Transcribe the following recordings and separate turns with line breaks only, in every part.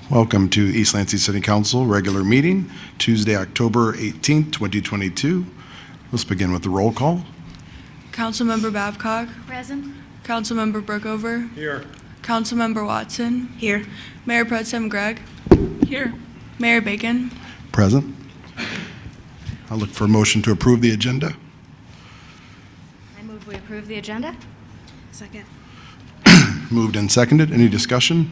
Welcome to East Lansing City Council regular meeting, Tuesday, October 18th, 2022. Let's begin with the roll call.
Councilmember Babcock.
Present.
Councilmember Brookover.
Here.
Councilmember Watson.
Here.
Mayor Pro Tem Gregg.
Here.
Mayor Bacon.
Present. I'll look for a motion to approve the agenda.
I move we approve the agenda. Second.
Moved and seconded. Any discussion?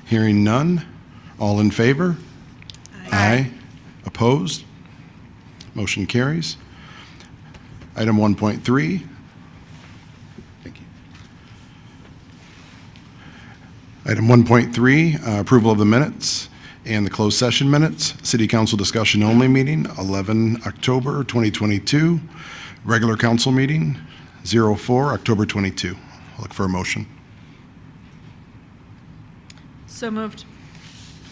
Hearing none. All in favor? Aye. Opposed? Motion carries. Item 1.3. Thank you. Item 1.3, approval of the minutes and the closed session minutes. City Council discussion only meeting, 11 October 2022. Regular council meeting, 04 October 22. I'll look for a motion.
So moved.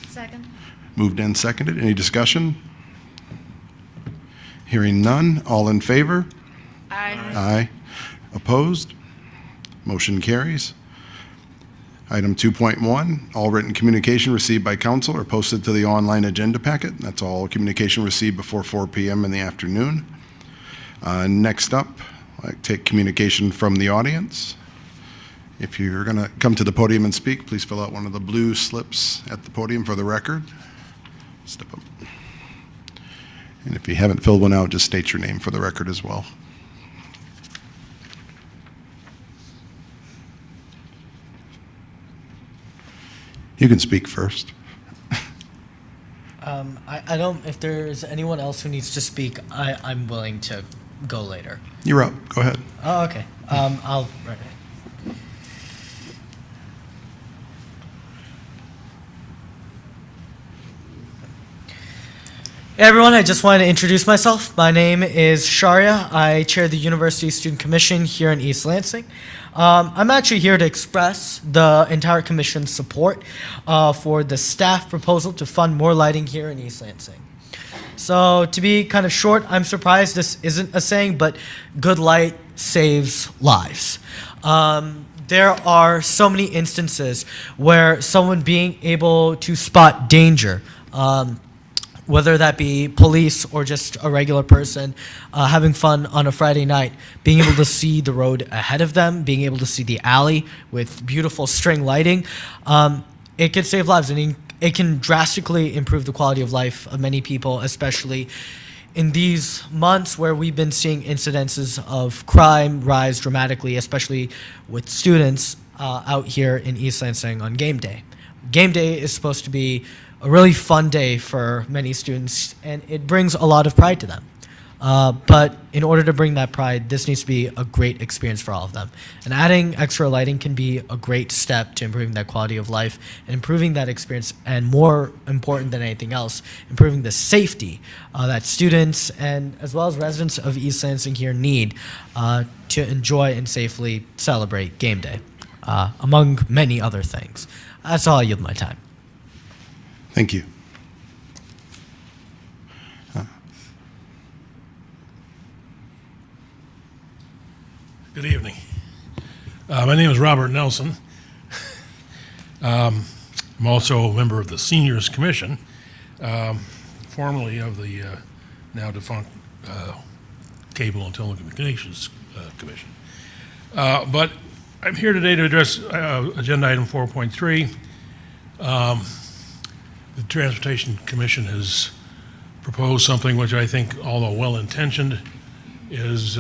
Second.
Moved and seconded. Any discussion? Hearing none. All in favor?
Aye.
Aye. Opposed? Motion carries. Item 2.1, all written communication received by council are posted to the online agenda packet. That's all communication received before 4 p.m. in the afternoon. Next up, I take communication from the audience. If you're going to come to the podium and speak, please fill out one of the blue slips at the podium for the record. Step up. And if you haven't filled one out, just state your name for the record as well. You can speak first.
I don't, if there's anyone else who needs to speak, I'm willing to go later.
You're up. Go ahead.
Oh, okay. I'll, right. Hey everyone, I just wanted to introduce myself. My name is Sharia. I chair the University Student Commission here in East Lansing. I'm actually here to express the entire commission's support for the staff proposal to fund more lighting here in East Lansing. So to be kind of short, I'm surprised this isn't a saying, but good light saves lives. There are so many instances where someone being able to spot danger, whether that be police or just a regular person having fun on a Friday night, being able to see the road ahead of them, being able to see the alley with beautiful string lighting, it can save lives and it can drastically improve the quality of life of many people, especially in these months where we've been seeing incidences of crime rise dramatically, especially with students out here in East Lansing on game day. Game day is supposed to be a really fun day for many students, and it brings a lot of pride to them. But in order to bring that pride, this needs to be a great experience for all of them. And adding extra lighting can be a great step to improving that quality of life and improving that experience, and more important than anything else, improving the safety that students and as well as residents of East Lansing here need to enjoy and safely celebrate game day, among many other things. That's all I yield my time.
Thank you.
Good evening. My name is Robert Nelson. I'm also a member of the Seniors Commission, formerly of the now defunct Cable and Telecommunications Commission. But I'm here today to address Agenda Item 4.3. The Transportation Commission has proposed something which I think, although well-intentioned, is,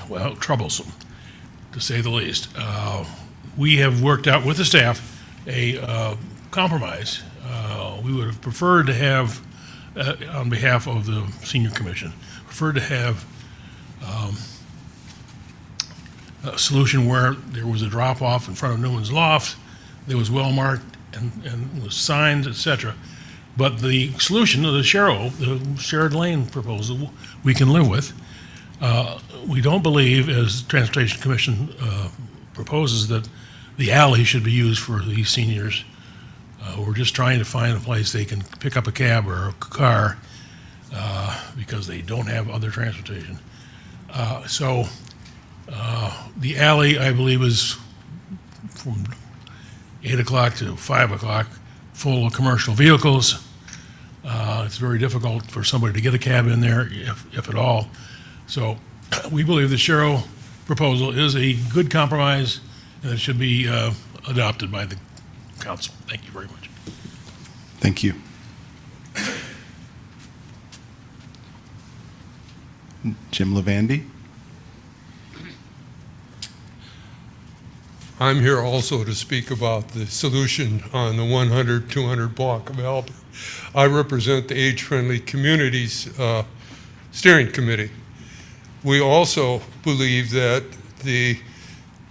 well, troublesome, to say the least. We have worked out with the staff a compromise. We would have preferred to have, on behalf of the Senior Commission, preferred to have a solution where there was a drop-off in front of Newman's Loft. There was well marked and was signed, etc. But the solution of the shared lane proposal, we can live with. We don't believe, as Transportation Commission proposes, that the alley should be used for these seniors. We're just trying to find a place they can pick up a cab or a car because they don't have other transportation. So the alley, I believe, is from 8 o'clock to 5 o'clock, full of commercial vehicles. It's very difficult for somebody to get a cab in there, if at all. So we believe the Sherrill proposal is a good compromise, and it should be adopted by the council. Thank you very much.
Thank you. Jim Levandy.
I'm here also to speak about the solution on the 100-200 block of Alpha. I represent the Age-Friendly Communities Steering Committee. We also believe that the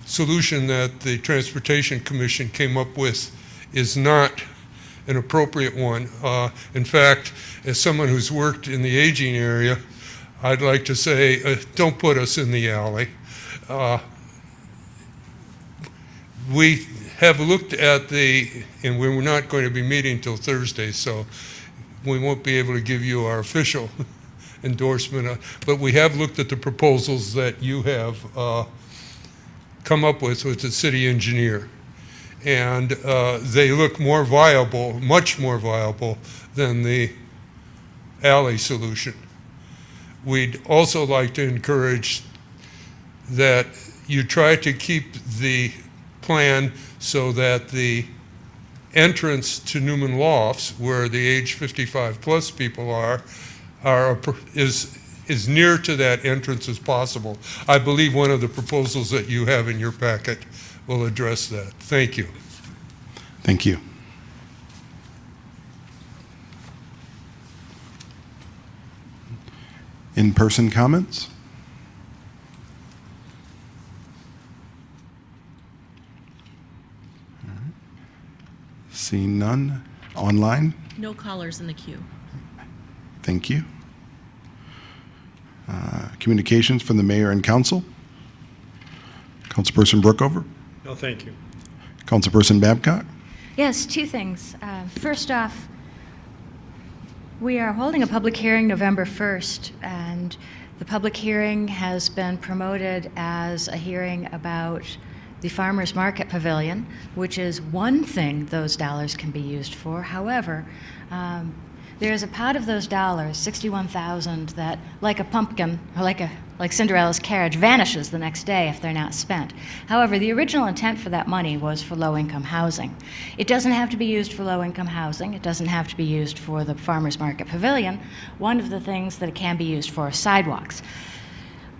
solution that the Transportation Commission came up with is not an appropriate one. In fact, as someone who's worked in the aging area, I'd like to say, don't put us in the alley. We have looked at and we're not going to be meeting till Thursday, so we won't be able to give you our official endorsement, but we have looked at the proposals that you have come up with the city engineer. And they look more viable, much more viable than the alley solution. We'd also like to encourage that you try to keep the plan so that the entrance to Newman Lofts, where the age 55 plus people is near to that entrance as possible. I believe one of the proposals that you have in your packet will address that. Thank you.
Thank you. In-person comments? All right. Seeing none. Online?
No callers in the queue.
Thank you. Communications from the mayor and council? Councilperson Brookover?
No, thank you.
Councilperson Babcock?
Yes, two things. First off, we are holding a public hearing November 1st, and the public hearing has been promoted as a hearing about the Farmers Market Pavilion, which is one thing those dollars can be used for. However, there's a pot of those dollars, $61,000, that, like a pumpkin, or like Cinderella's carriage, vanishes the next day if they're not spent. However, the original intent for that money was for low-income housing. It doesn't have to be used for low-income housing. It doesn't have to be used for the Farmers Market Pavilion. One of the things that it can be used for is sidewalks.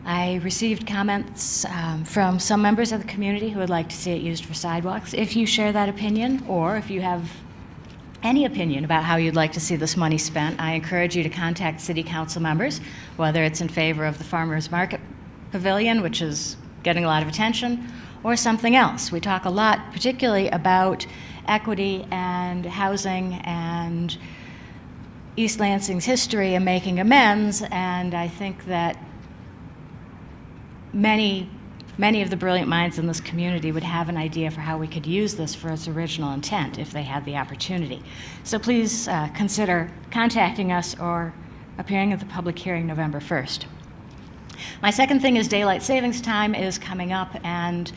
I received comments from some members of the community who would like to see it used for sidewalks. If you share that opinion, or if you have any opinion about how you'd like to see this money spent, I encourage you to contact city council members, whether it's in favor of the Farmers Market Pavilion, which is getting a lot of attention, or something else. We talk a lot, particularly about equity and housing and East Lansing's history and making amends, and I think that many of the brilliant minds in this community would have an idea for how we could use this for its original intent if they had the opportunity. So please consider contacting us or appearing at the public hearing November 1st. My second thing is daylight savings time is coming up, and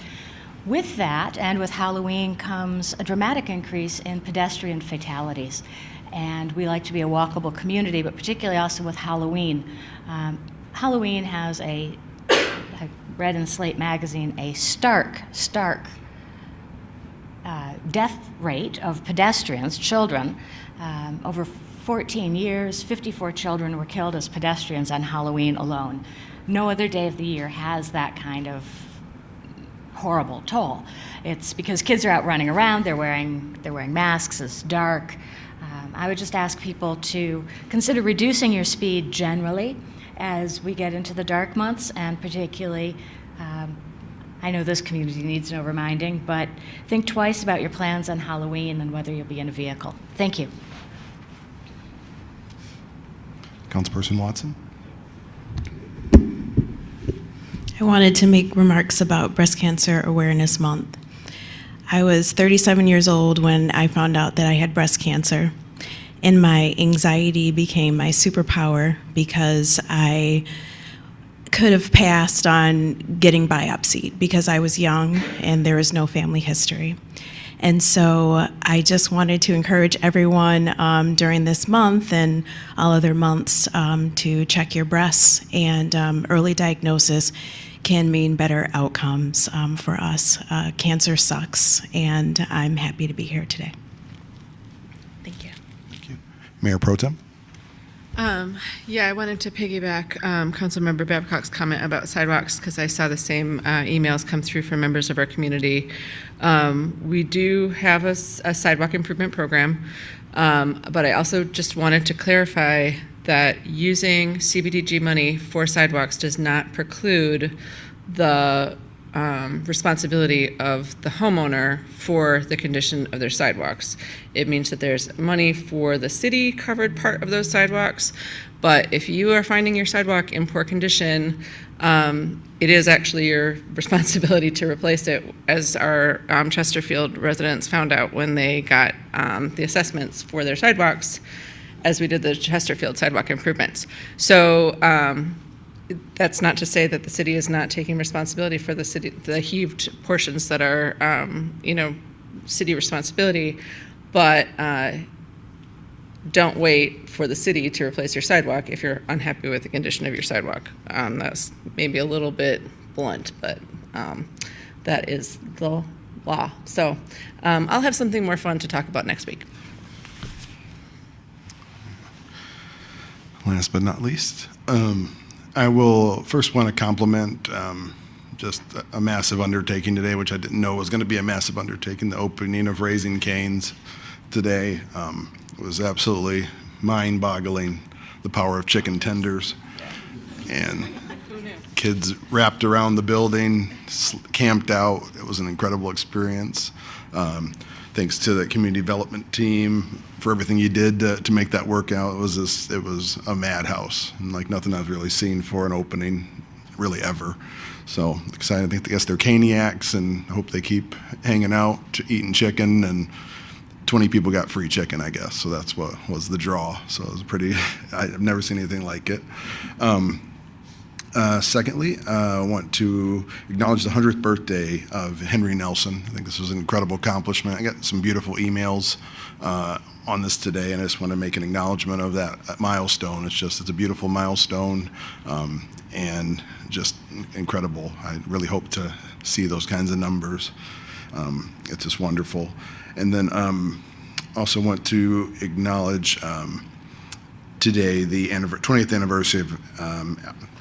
with that and with Halloween comes a dramatic increase in pedestrian fatalities. And we like to be a walkable community, but particularly also with Halloween. Halloween has I read in Slate magazine, a stark death rate of pedestrians, children. Over 14 years, 54 children were killed as pedestrians on Halloween alone. No other day of the year has that kind of horrible toll. It's because kids are out running around, they're wearing masks, it's dark. I would just ask people to consider reducing your speed generally as we get into the dark months, and particularly, I know this community needs no reminding, but think twice about your plans on Halloween and whether you'll be in a vehicle. Thank you.
Councilperson Watson?
I wanted to make remarks about Breast Cancer Awareness Month. I was 37 years old when I found out that I had breast cancer, and my anxiety became my superpower because I could have passed on getting biopsied because I was young and there was no family history. And so I just wanted to encourage everyone during this month and all other months to check your breasts, and early diagnosis can mean better outcomes for us. Cancer sucks, and I'm happy to be here today. Thank you.
Thank you. Mayor Pro Tem?
Yeah, I wanted to piggyback Councilmember Babcock's comment about sidewalks because I saw the same emails come through from members of our community. We do have a sidewalk improvement program, but I also just wanted to clarify that using CBDG money for sidewalks does not preclude the responsibility of the homeowner for the condition of their sidewalks. It means that there's money for the city covered part of those sidewalks, but if you are finding your sidewalk in poor condition, it is actually your responsibility to replace it, as our Chesterfield residents found out when they got the assessments for their sidewalks as we did the Chesterfield sidewalk improvements. So that's not to say that the city is not taking responsibility for the heaved portions that are, city responsibility, but don't wait for the city to replace your sidewalk if you're unhappy with the condition of your sidewalk. That's maybe a little bit blunt, but that is the law. So I'll have something more fun to talk about next week.
Last but not least, I will first want to compliment just a massive undertaking today, which I didn't know was going to be a massive undertaking. The opening of Raising Cane's today was absolutely mind-boggling, the power of chicken tenders. And kids wrapped around the building, camped out. It was an incredible experience. Thanks to the community development team for everything you did to make that work out. It was a madhouse, and like nothing I've really seen for an opening, really ever. So excited. I guess they're Caniacs, and hope they keep hanging out, eating chicken, and 20 people got free chicken, I guess. So that's what was the draw. So it was I've never seen anything like it. Secondly, I want to acknowledge the 100th birthday of Henry Nelson. I think this was an incredible accomplishment. I got some beautiful emails on this today, and I just want to make an acknowledgement of that milestone. It's a beautiful milestone, and just incredible. I really hope to see those kinds of numbers. It's just wonderful. And then also want to acknowledge today the 20th anniversary of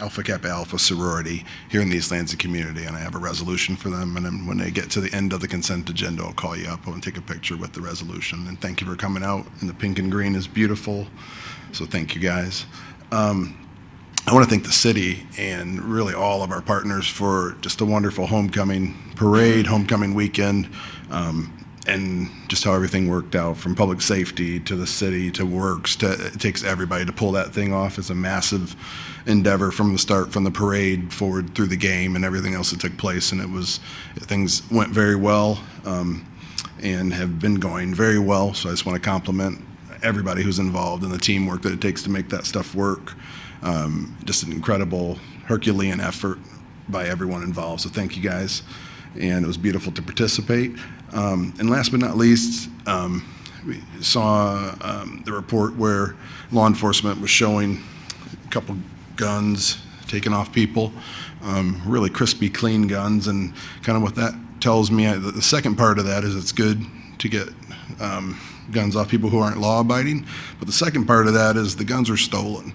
Alpha Kappa Alpha Sorority here in the East Lansing community, and I have a resolution for them, and then when they get to the end of the consent agenda, I'll call you up and take a picture with the resolution. And thank you for coming out, and the pink and green is beautiful, so thank you guys. I want to thank the city and really all of our partners for just a wonderful homecoming parade, homecoming weekend, and just how everything worked out, from public safety to the city to works. It takes everybody to pull that thing off. It's a massive endeavor from the start, from the parade forward through the game and everything else that took place. And things went very well and have been going very well. So I just want to compliment everybody who's involved in the teamwork that it takes to make that stuff work. Just an incredible Herculean effort by everyone involved. So thank you guys. And it was beautiful to participate. And last but not least, we saw the report where law enforcement was showing a couple guns taken off people, really crispy, clean guns. And kind of what that tells me, the second part of that is it's good to get guns off people who aren't law-abiding. But the second part of that is the guns are stolen.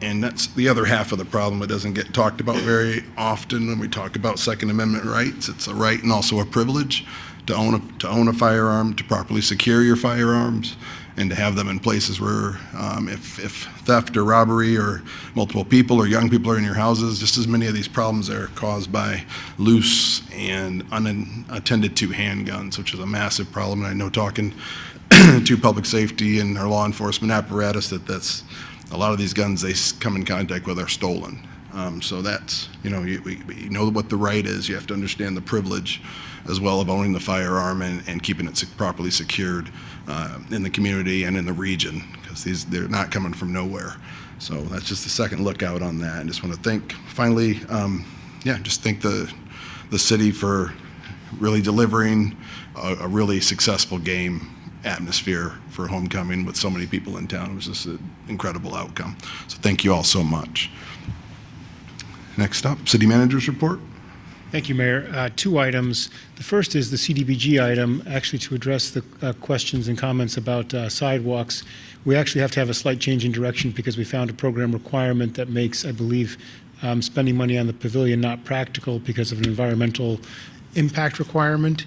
And that's the other half of the problem that doesn't get talked about very often when we talk about Second Amendment rights. It's a right and also a privilege to own a firearm, to properly secure your firearms, and to have them in places where if theft or robbery or multiple people or young people are in your houses, just as many of these problems are caused by loose and unattended to handguns, which is a massive problem. And I know talking to public safety and our law enforcement apparatus that's a lot of these guns they come in contact with are stolen. So that's, you know what the right is. You have to understand the privilege as well of owning the firearm and keeping it properly secured in the community and in the region, because they're not coming from nowhere. So that's just the second look out on that. And just want to thank, finally, just thank the city for really delivering a really successful game atmosphere for homecoming with so many people in town. It was just an incredible outcome. So thank you all so much. Next up, City Manager's Report.
Thank you, Mayor. Two items. The first is the CDBG item, actually to address the questions and comments about sidewalks. We actually have to have a slight change in direction because we found a program requirement that makes, I believe, spending money on the pavilion not practical because of an environmental impact requirement.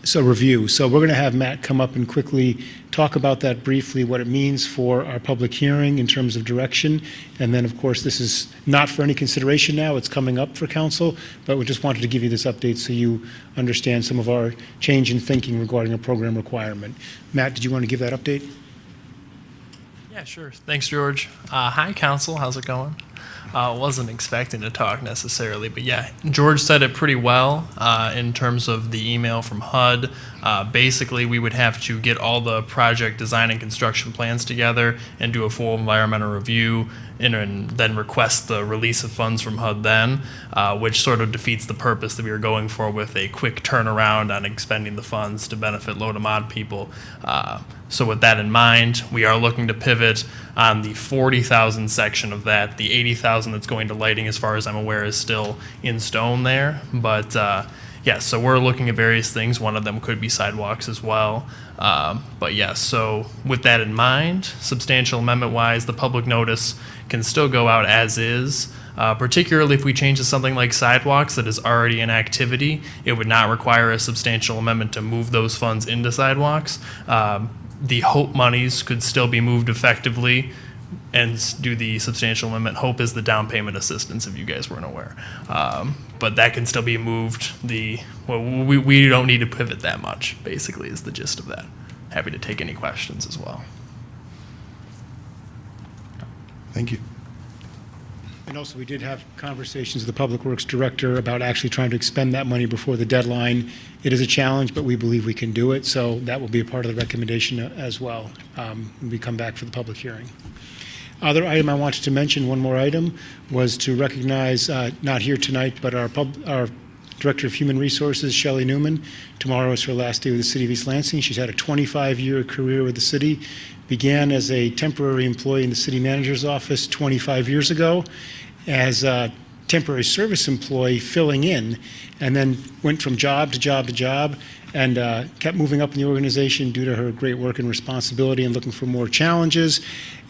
So review. So we're going to have Matt come up and quickly talk about that briefly, what it means for our public hearing in terms of direction. And then, of course, this is not for any consideration now. It's coming up for council, but we just wanted to give you this update so you understand some of our change in thinking regarding a program requirement. Matt, did you want to give that update?
Yeah, sure. Thanks, George. Hi, Council. How's it going? Wasn't expecting to talk necessarily, but yeah, George said it pretty well in terms of the email from HUD. Basically, we would have to get all the project design and construction plans together and do a full environmental review and then request the release of funds from HUD then, which sort of defeats the purpose that we were going for with a quick turnaround on expending the funds to benefit low to mod people. So with that in mind, we are looking to pivot on the 40,000 section of that. The 80,000 that's going to lighting, as far as I'm aware, is still in stone there. But yeah, so we're looking at various things. One of them could be sidewalks as well. But yeah, so with that in mind, substantial amendment-wise, the public notice can still go out as is. Particularly if we change to something like sidewalks that is already in activity, it would not require a substantial amendment to move those funds into sidewalks. The HOPE monies could still be moved effectively and do the substantial amendment. HOPE is the down payment assistance, if you guys weren't aware. But that can still be moved. We don't need to pivot that much, basically, is the gist of that. Happy to take any questions as well.
Thank you.
And also, we did have conversations with the Public Works Director about actually trying to expend that money before the deadline. It is a challenge, but we believe we can do it, so that will be a part of the recommendation as well when we come back for the public hearing. Other item I wanted to mention, one more item, was to recognize, not here tonight, but our Director of Human Resources, Shelley Newman. Tomorrow is her last day with the City of East Lansing. She's had a 25-year career with the city. Began as a temporary employee in the city manager's office 25 years ago, as a temporary service employee filling in, and then went from job to job to job, and kept moving up in the organization due to her great work and responsibility and looking for more challenges.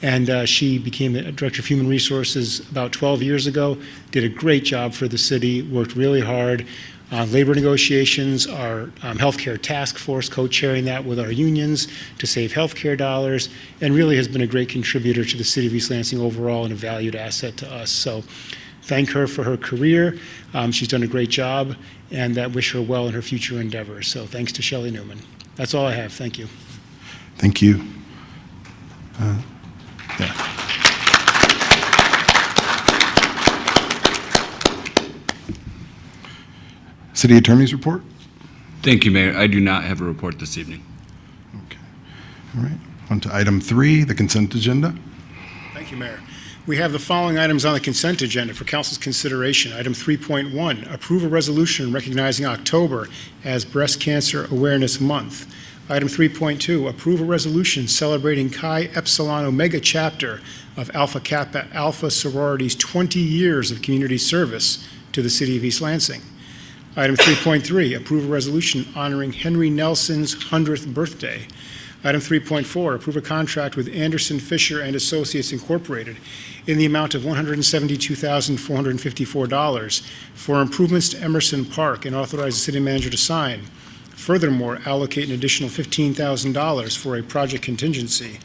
And she became the Director of Human Resources about 12 years ago, did a great job for the city, worked really hard on labor negotiations, our healthcare task force, co-chairing that with our unions to save healthcare dollars, and really has been a great contributor to the City of East Lansing overall and a valued asset to us. So thank her for her career. She's done a great job, and wish her well in her future endeavors. So thanks to Shelley Newman. That's all I have. Thank you.
Thank you. City Attorney's Report.
Thank you, Mayor. I do not have a report this evening.
Okay. All right. On to item 3, the consent agenda.
Thank you, Mayor. We have the following items on the consent agenda for council's consideration. Item 3.1, approve a resolution recognizing October as Breast Cancer Awareness Month. Item 3.2, approve a resolution celebrating Chi Epsilon Omega Chapter of Alpha Kappa Alpha Sorority's 20 years of community service to the City of East Lansing. Item 3.3, approve a resolution honoring Henry Nelson's 100th birthday. Item 3.4, approve a contract with Anderson Fischer and Associates Incorporated in the amount of $172,454 for improvements to Emerson Park and authorize the city manager to sign. Furthermore, allocate an additional $15,000 for a project contingency.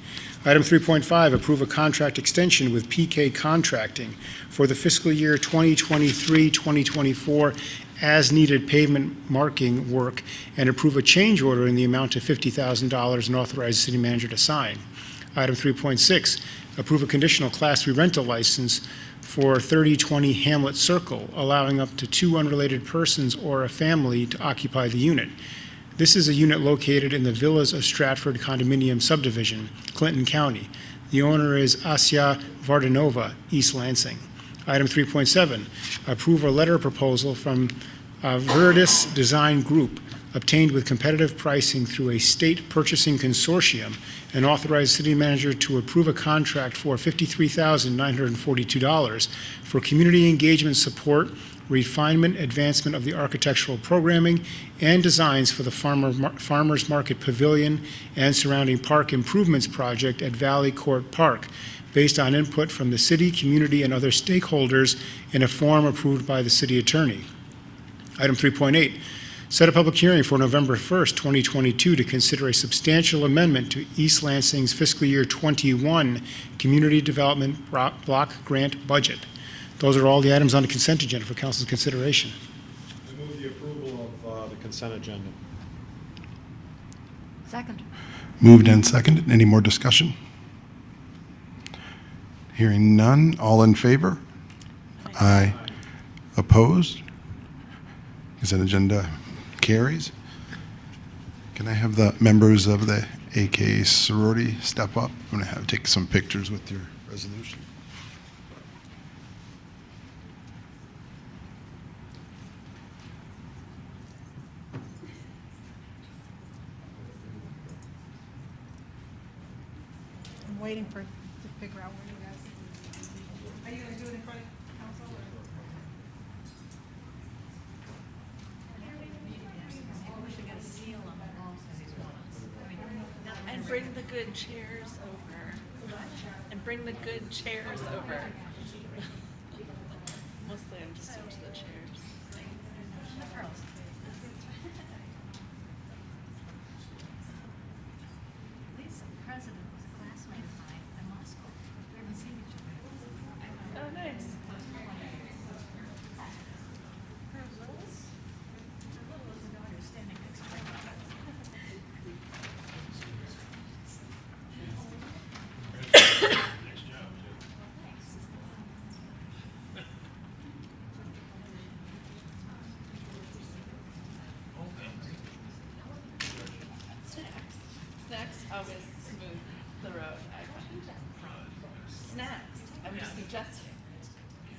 Item 3.5, approve a contract extension with PK Contracting for the fiscal year 2023-2024 as-needed pavement marking work and approve a change order in the amount of $50,000 and authorize the city manager to sign. Item 3.6, approve a conditional Class 3 rental license for 3020 Hamlet Circle, allowing up to 2 unrelated persons or a family to occupy the unit. This is a unit located in the Villas of Stratford condominium subdivision, Clinton County. The owner is Asya Vardanova, East Lansing. Item 3.7, approve a letter proposal from Veridis Design Group obtained with competitive pricing through a state purchasing consortium, and authorize city manager to approve a contract for $53,942 for community engagement support, refinement, advancement of the architectural programming and designs for the Farmers Market Pavilion and surrounding park improvements project at Valley Court Park, based on input from the city, community, and other stakeholders in a form approved by the city attorney. Item 3.8, set a public hearing for November 1st, 2022 to consider a substantial amendment to East Lansing's fiscal year 21 Community Development Block Grant Budget. Those are all the items on the consent agenda for council's consideration.
I move the approval of the consent agenda.
Second.
Moved and seconded. Any more discussion? Hearing none. All in favor? Aye. Opposed? Consent agenda carries. Can I have the members of the AK sorority step up? I'm going to take some pictures with your resolution.
I'm waiting to figure out where you guys are you going to do it in front of council?
And bring the good chairs over. And bring the good chairs over. Mostly I'm just into the chairs. Oh, nice. Snacks always smooth the road, I find. Snacks, I'm just suggesting.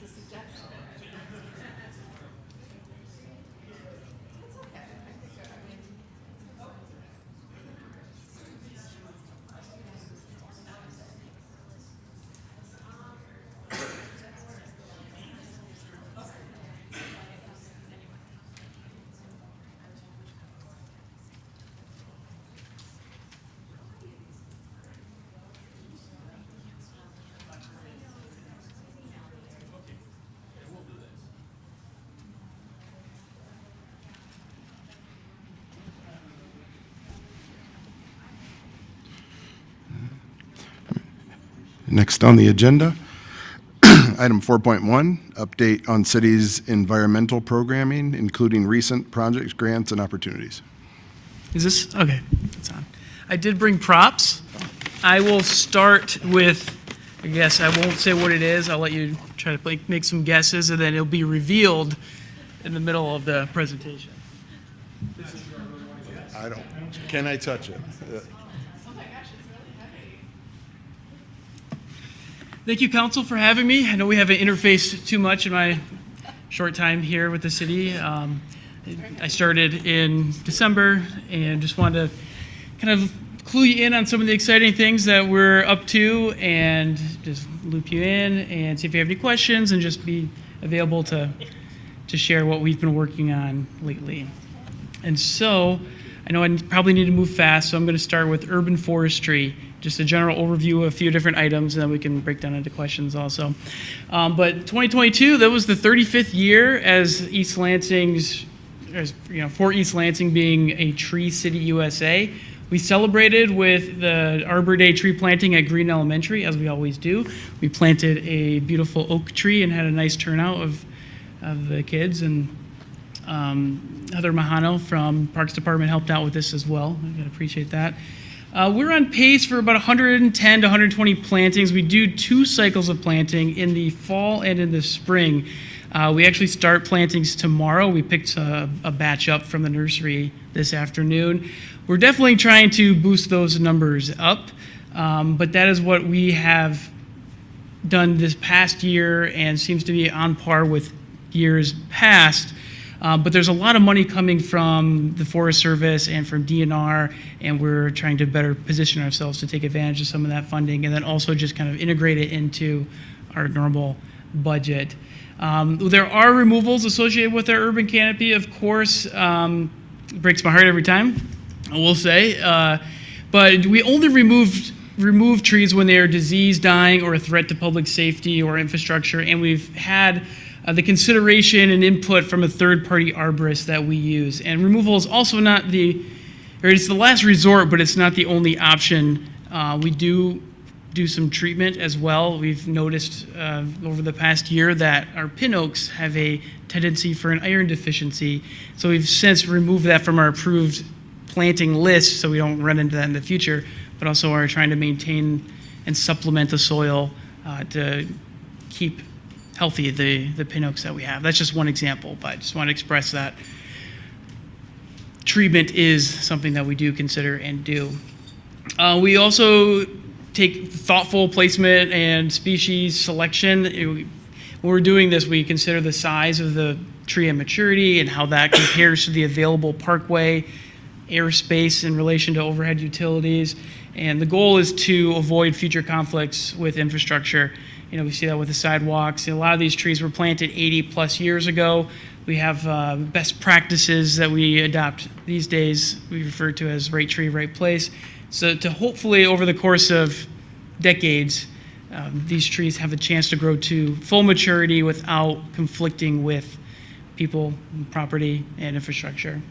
It's a suggestion. It's okay.
Next on the agenda, item 4.1, update on city's environmental programming, including recent projects, grants, and opportunities.
Is this, okay, it's on. I did bring props. I will start with, I guess, I won't say what it is. I'll let you try to make some guesses, and then it'll be revealed in the middle of the presentation.
I don't, can I touch it?
Thank you, council, for having me. I know we haven't interfaced too much in my short time here with the city. I started in December and just wanted to kind of clue you in on some of the exciting things that we're up to and just loop you in and see if you have any questions and just be available to share what we've been working on lately. And so I know I probably need to move fast, so I'm going to start with urban forestry. Just a general overview of a few different items, and then we can break down into questions also. But 2022, that was the 35th year as East Lansing's, for East Lansing being a Tree City USA. We celebrated with the Arbor Day tree planting at Green Elementary, as we always do. We planted a beautiful oak tree and had a nice turnout of the kids, and Heather Mahano from Parks Department helped out with this as well. I appreciate that. We're on pace for about 110 to 120 plantings. We do 2 cycles of planting in the fall and in the spring. We actually start plantings tomorrow. We picked a batch up from the nursery this afternoon. We're definitely trying to boost those numbers up, but that is what we have done this past year and seems to be on par with years past. But there's a lot of money coming from the Forest Service and from DNR, and we're trying to better position ourselves to take advantage of some of that funding, and then also just kind of integrate it into our normal budget. There are removals associated with our urban canopy, of course. It breaks my heart every time, I will say. But we only remove trees when they are disease, dying, or a threat to public safety or infrastructure, and we've had the consideration and input from a third-party arborist that we use. And removal is also not it's the last resort, but it's not the only option. We do some treatment as well. We've noticed over the past year that our pin oaks have a tendency for an iron deficiency. So we've since removed that from our approved planting list so we don't run into that in the future, but also are trying to maintain and supplement the soil to keep healthy the pin oaks that we have. That's just one example, but I just want to express that treatment is something that we do consider and do. We also take thoughtful placement and species selection. When we're doing this, we consider the size of the tree at maturity and how that compares to the available parkway airspace in relation to overhead utilities. And the goal is to avoid future conflicts with infrastructure. We see that with the sidewalks. A lot of these trees were planted 80 plus years ago. We have best practices that we adopt these days, we refer to as right tree, right place. So to hopefully over the course of decades, these trees have a chance to grow to full maturity without conflicting with people, property, and infrastructure.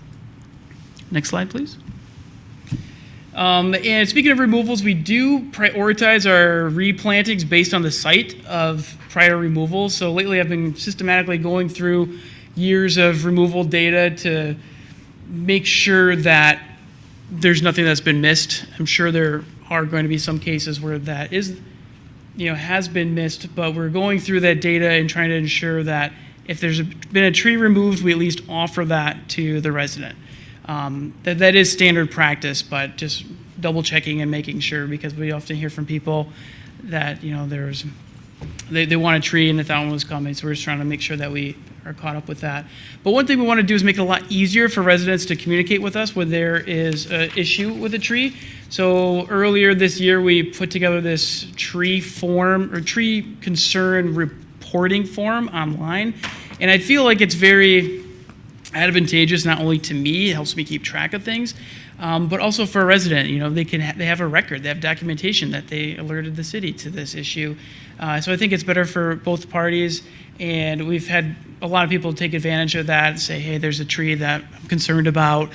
Next slide, please. And speaking of removals, we do prioritize our replantings based on the site of prior removals. So lately I've been systematically going through years of removal data to make sure that there's nothing that's been missed. I'm sure there are going to be some cases where that is, has been missed, but we're going through that data and trying to ensure that if there's been a tree removed, we at least offer that to the resident. That is standard practice, but just double checking and making sure, because we often hear from people that they want a tree and that one was coming, so we're just trying to make sure that we are caught up with that. But one thing we want to do is make it a lot easier for residents to communicate with us when there is an issue with a tree. So earlier this year, we put together this tree form or tree concern reporting form online, and I feel like it's very advantageous not only to me, it helps me keep track of things, but also for a resident. They have a record, they have documentation that they alerted the city to this issue. So I think it's better for both parties, and we've had a lot of people take advantage of that and say, hey, there's a tree that I'm concerned about.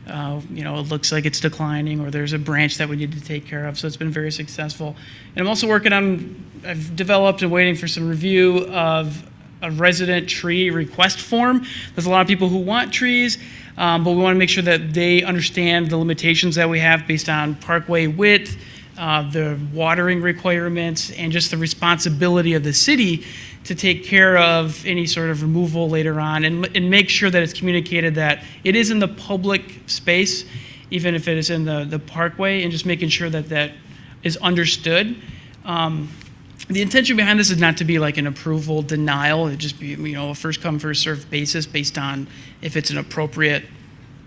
It looks like it's declining, or there's a branch that we need to take care of. So it's been very successful. And I'm also I've developed and waiting for some review of a resident tree request form. There's a lot of people who want trees, but we want to make sure that they understand the limitations that we have based on parkway width, the watering requirements, and just the responsibility of the city to take care of any sort of removal later on, and make sure that it's communicated that it is in the public space, even if it is in the parkway, and just making sure that that is understood. The intention behind this is not to be like an approval denial. It'd just be, a first come, first served basis based on if it's an appropriate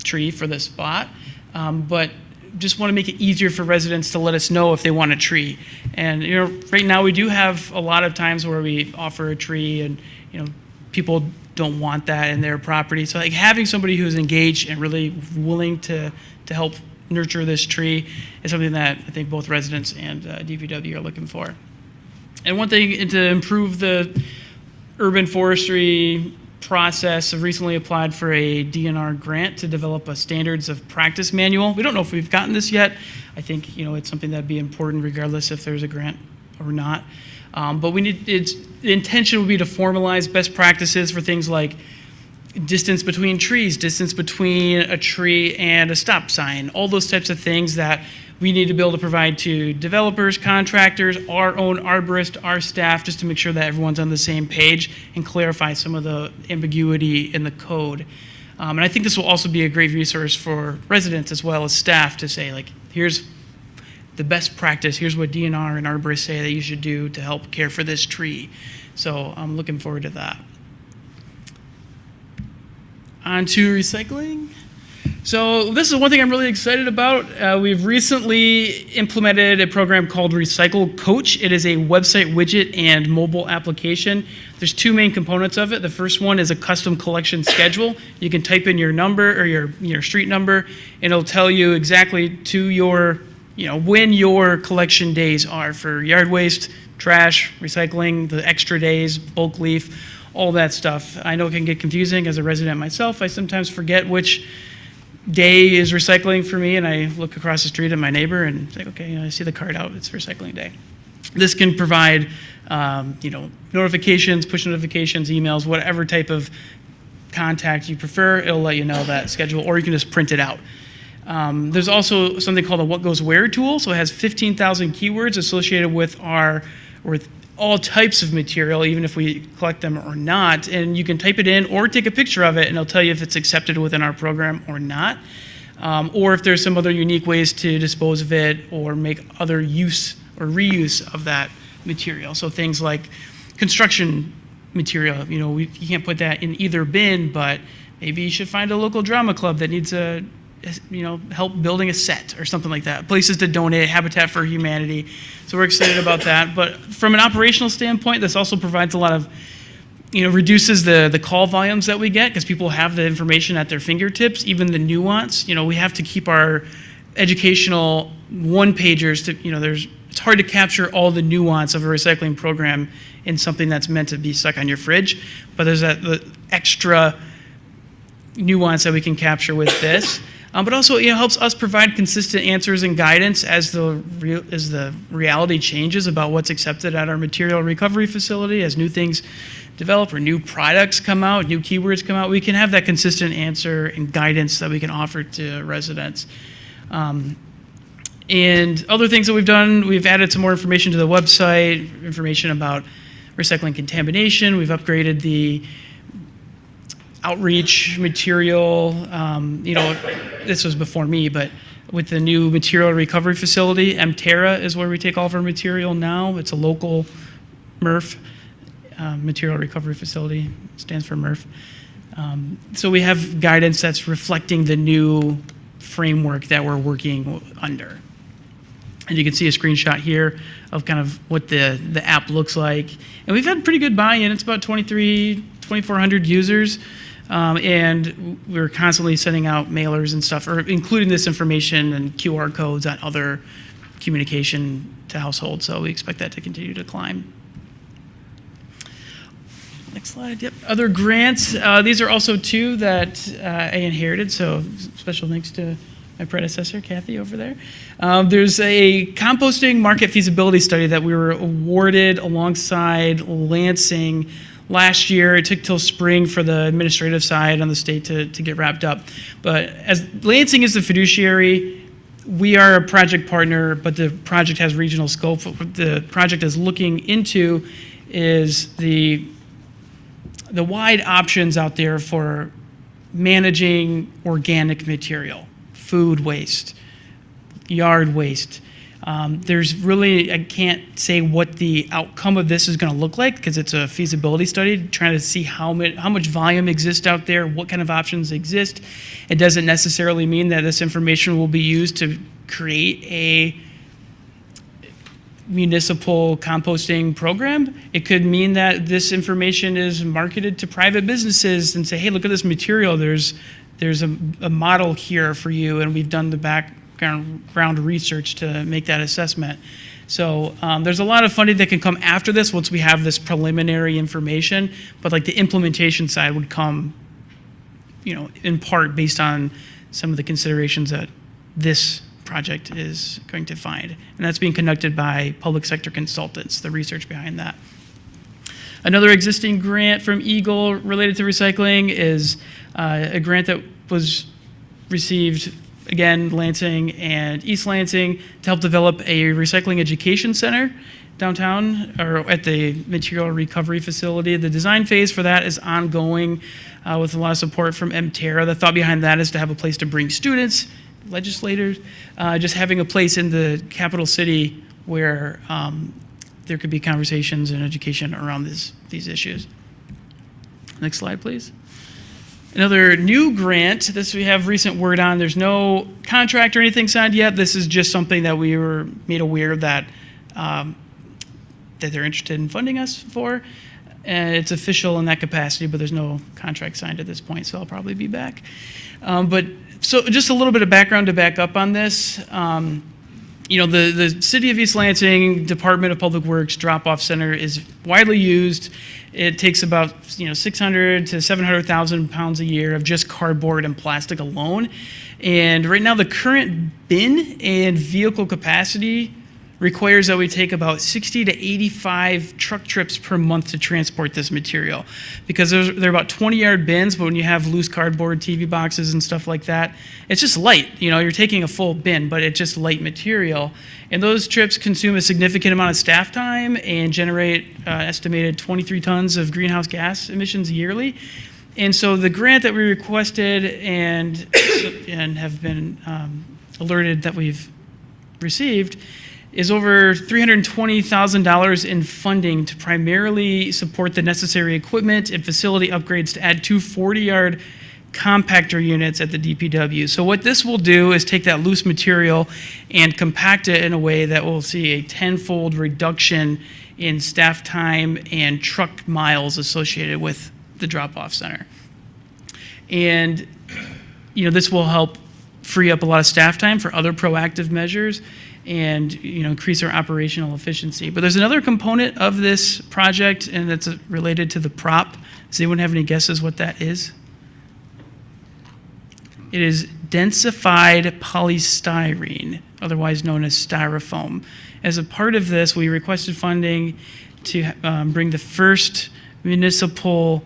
tree for the spot. But just want to make it easier for residents to let us know if they want a tree. And, right now we do have a lot of times where we offer a tree and, people don't want that in their property. So like having somebody who's engaged and really willing to help nurture this tree is something that I think both residents and DPW are looking for. And one thing to improve the urban forestry process, I've recently applied for a DNR grant to develop a standards of practice manual. We don't know if we've gotten this yet. I think it's something that'd be important regardless if there's a grant or not. But the intention would be to formalize best practices for things like distance between trees, distance between a tree and a stop sign, all those types of things that we need to be able to provide to developers, contractors, our own arborist, our staff, just to make sure that everyone's on the same page and clarify some of the ambiguity in the code. And I think this will also be a great resource for residents as well as staff to say, like, here's the best practice. Here's what DNR and arborists say that you should do to help care for this tree. So I'm looking forward to that. On to recycling. So this is one thing I'm really excited about. We've recently implemented a program called Recycle Coach. It is a website widget and mobile application. There's two main components of it. The first one is a custom collection schedule. You can type in your number or your street number, and it'll tell you exactly to your, when your collection days are for yard waste, trash, recycling, the extra days, bulk leaf, all that stuff. I know it can get confusing as a resident myself. I sometimes forget which day is recycling for me, and I look across the street at my neighbor and say, okay, I see the card out, it's recycling day. This can provide, notifications, push notifications, emails, whatever type of contact you prefer, it'll let you know that schedule, or you can just print it out. There's also something called a What Goes Where tool, so it has 15,000 keywords associated with all types of material, even if we collect them or not, and you can type it in or take a picture of it, and it'll tell you if it's accepted within our program or not, or if there's some other unique ways to dispose of it or make other use or reuse of that material. So things like construction material, you can't put that in either bin, but maybe you should find a local drama club that needs help building a set or something like that. Places to donate, Habitat for Humanity. So we're excited about that. But from an operational standpoint, this also provides a lot of, reduces the call volumes that we get because people have the information at their fingertips, even the nuance. We have to keep our educational one-pagers to, it's hard to capture all the nuance of a recycling program in something that's meant to be stuck on your fridge. But there's the extra nuance that we can capture with this. But also, helps us provide consistent answers and guidance as the reality changes about what's accepted at our material recovery facility. As new things develop or new products come out, new keywords come out, we can have that consistent answer and guidance that we can offer to residents. And other things that we've done, we've added some more information to the website, information about recycling contamination. We've upgraded the outreach material, this was before me, but with the new material recovery facility, MTerra is where we take all of our material now. It's a local MRF, material recovery facility, stands for MRF. So we have guidance that's reflecting the new framework that we're working under. And you can see a screenshot here of kind of what the app looks like. And we've had pretty good buy-in. It's about 2,400 users. And we're constantly sending out mailers and stuff, or including this information and QR codes on other communication to households. So we expect that to continue to climb. Next slide. Yep. Other grants. These are also two that I inherited. So special thanks to my predecessor, Kathy, over there. There's a composting market feasibility study that we were awarded alongside Lansing last year. It took till spring for the administrative side on the state to get wrapped up. But as Lansing is the fiduciary, we are a project partner, but the project has regional scope. What the project is looking into is the wide options out there for managing organic material, food waste, yard waste. There's really, I can't say what the outcome of this is going to look like because it's a feasibility study, trying to see how much volume exists out there, what kind of options exist. It doesn't necessarily mean that this information will be used to create a municipal composting program. It could mean that this information is marketed to private businesses and say, hey, look at this material. There's a model here for you, and we've done the background research to make that assessment. So there's a lot of funding that can come after this once we have this preliminary information, but like the implementation side would come, in part based on some of the considerations that this project is going to find. And that's being conducted by public sector consultants, the research behind that. Another existing grant from Eagle related to recycling is a grant that was received, again, Lansing and East Lansing, to help develop a recycling education center downtown or at the material recovery facility. The design phase for that is ongoing with a lot of support from MTerra. The thought behind that is to have a place to bring students, legislators, just having a place in the capital city where there could be conversations and education around these issues. Next slide, please. Another new grant, this we have recent word on. There's no contract or anything signed yet. This is just something that we were made aware that that they're interested in funding us for. And it's official in that capacity, but there's no contract signed at this point, so I'll probably be back. So just a little bit of background to back up on this. The City of East Lansing Department of Public Works drop-off center is widely used. It takes about 600 to 700,000 pounds a year of just cardboard and plastic alone. And right now the current bin and vehicle capacity requires that we take about 60 to 85 truck trips per month to transport this material, because they're about 20-yard bins, but when you have loose cardboard, TV boxes and stuff like that, it's just light. You're taking a full bin, but it's just light material. And those trips consume a significant amount of staff time and generate estimated 23 tons of greenhouse gas emissions yearly. And so the grant that we requested and have been alerted that we've received is over $320,000 in funding to primarily support the necessary equipment and facility upgrades to add 2 40-yard compactor units at the DPW. So what this will do is take that loose material and compact it in a way that will see a 10-fold reduction in staff time and truck miles associated with the drop-off center. And this will help free up a lot of staff time for other proactive measures and increase our operational efficiency. But there's another component of this project, and that's related to the prop. Does anyone have any guesses what that is? It is densified polystyrene, otherwise known as styrofoam. As a part of this, we requested funding to bring the first municipal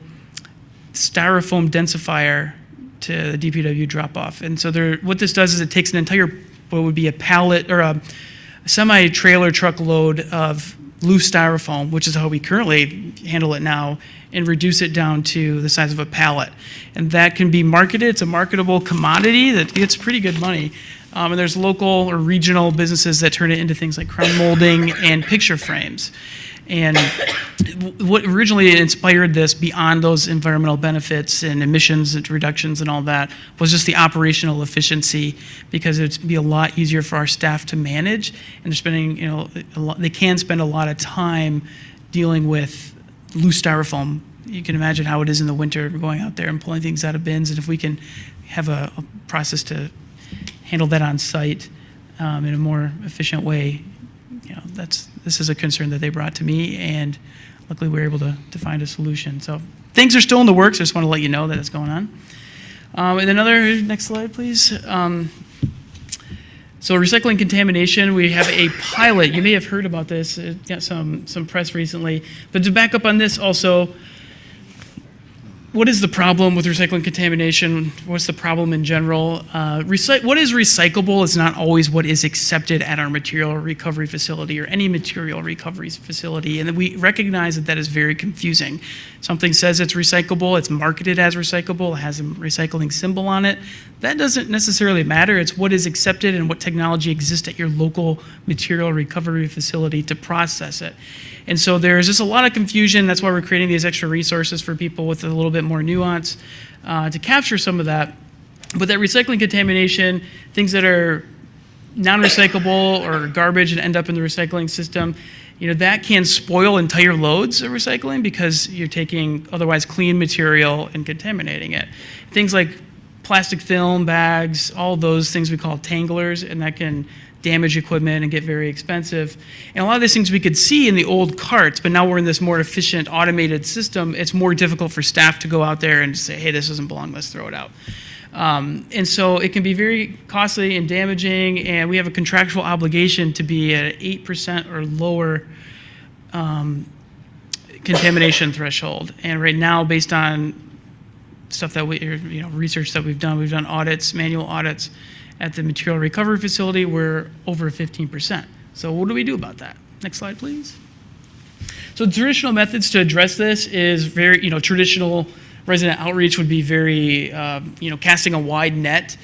styrofoam densifier to the DPW drop-off. And so what this does is it takes an entire, what would be a pallet or a semi-trailer truck load of loose styrofoam, which is how we currently handle it now, and reduce it down to the size of a pallet. And that can be marketed. It's a marketable commodity that gets pretty good money. And there's local or regional businesses that turn it into things like crown molding and picture frames. And what originally inspired this, beyond those environmental benefits and emissions reductions and all that, was just the operational efficiency, because it'd be a lot easier for our staff to manage, and they're spending, they can spend a lot of time dealing with loose styrofoam. You can imagine how it is in the winter, going out there and pulling things out of bins, and if we can have a process to handle that on site in a more efficient way, this is a concern that they brought to me, and luckily we were able to find a solution. So things are still in the works. I just want to let you know that it's going on. And next slide, please. So recycling contamination, we have a pilot. You may have heard about this. It got some press recently. But to back up on this also, what is the problem with recycling contamination? What's the problem in general? What is recyclable is not always what is accepted at our material recovery facility or any material recovery facility. And we recognize that is very confusing. Something says it's recyclable, it's marketed as recyclable, it has a recycling symbol on it. That doesn't necessarily matter. It's what is accepted and what technology exists at your local material recovery facility to process it. And so there's just a lot of confusion. That's why we're creating these extra resources for people with a little bit more nuance to capture some of that. But that recycling contamination, things that are non-recyclable or garbage and end up in the recycling system, that can spoil entire loads of recycling, because you're taking otherwise clean material and contaminating it. Things like plastic film, bags, all those things we call tanglers, and that can damage equipment and get very expensive. And a lot of these things we could see in the old carts, but now we're in this more efficient automated system. It's more difficult for staff to go out there and say, hey, this doesn't belong, let's throw it out. And so it can be very costly and damaging, and we have a contractual obligation to be at an 8% or lower contamination threshold. And right now, based on stuff that research that we've done audits, manual audits at the material recovery facility, we're over 15%. So what do we do about that? Next slide, please. So traditional methods to address this is very, traditional resident outreach would be very, casting a wide net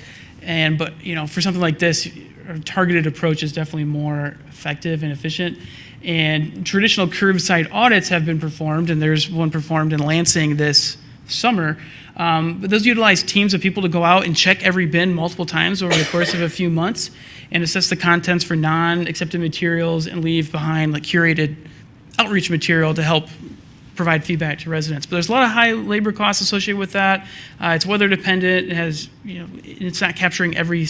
But for something like this, a targeted approach is definitely more effective and efficient. And traditional curbside audits have been performed, and there's one performed in Lansing this summer. But those utilize teams of people to go out and check every bin multiple times over the course of a few months and assess the contents for non-accepted materials and leave behind like curated outreach material to help provide feedback to residents. But there's a lot of high labor costs associated with that. It's weather dependent. It has, it's not capturing every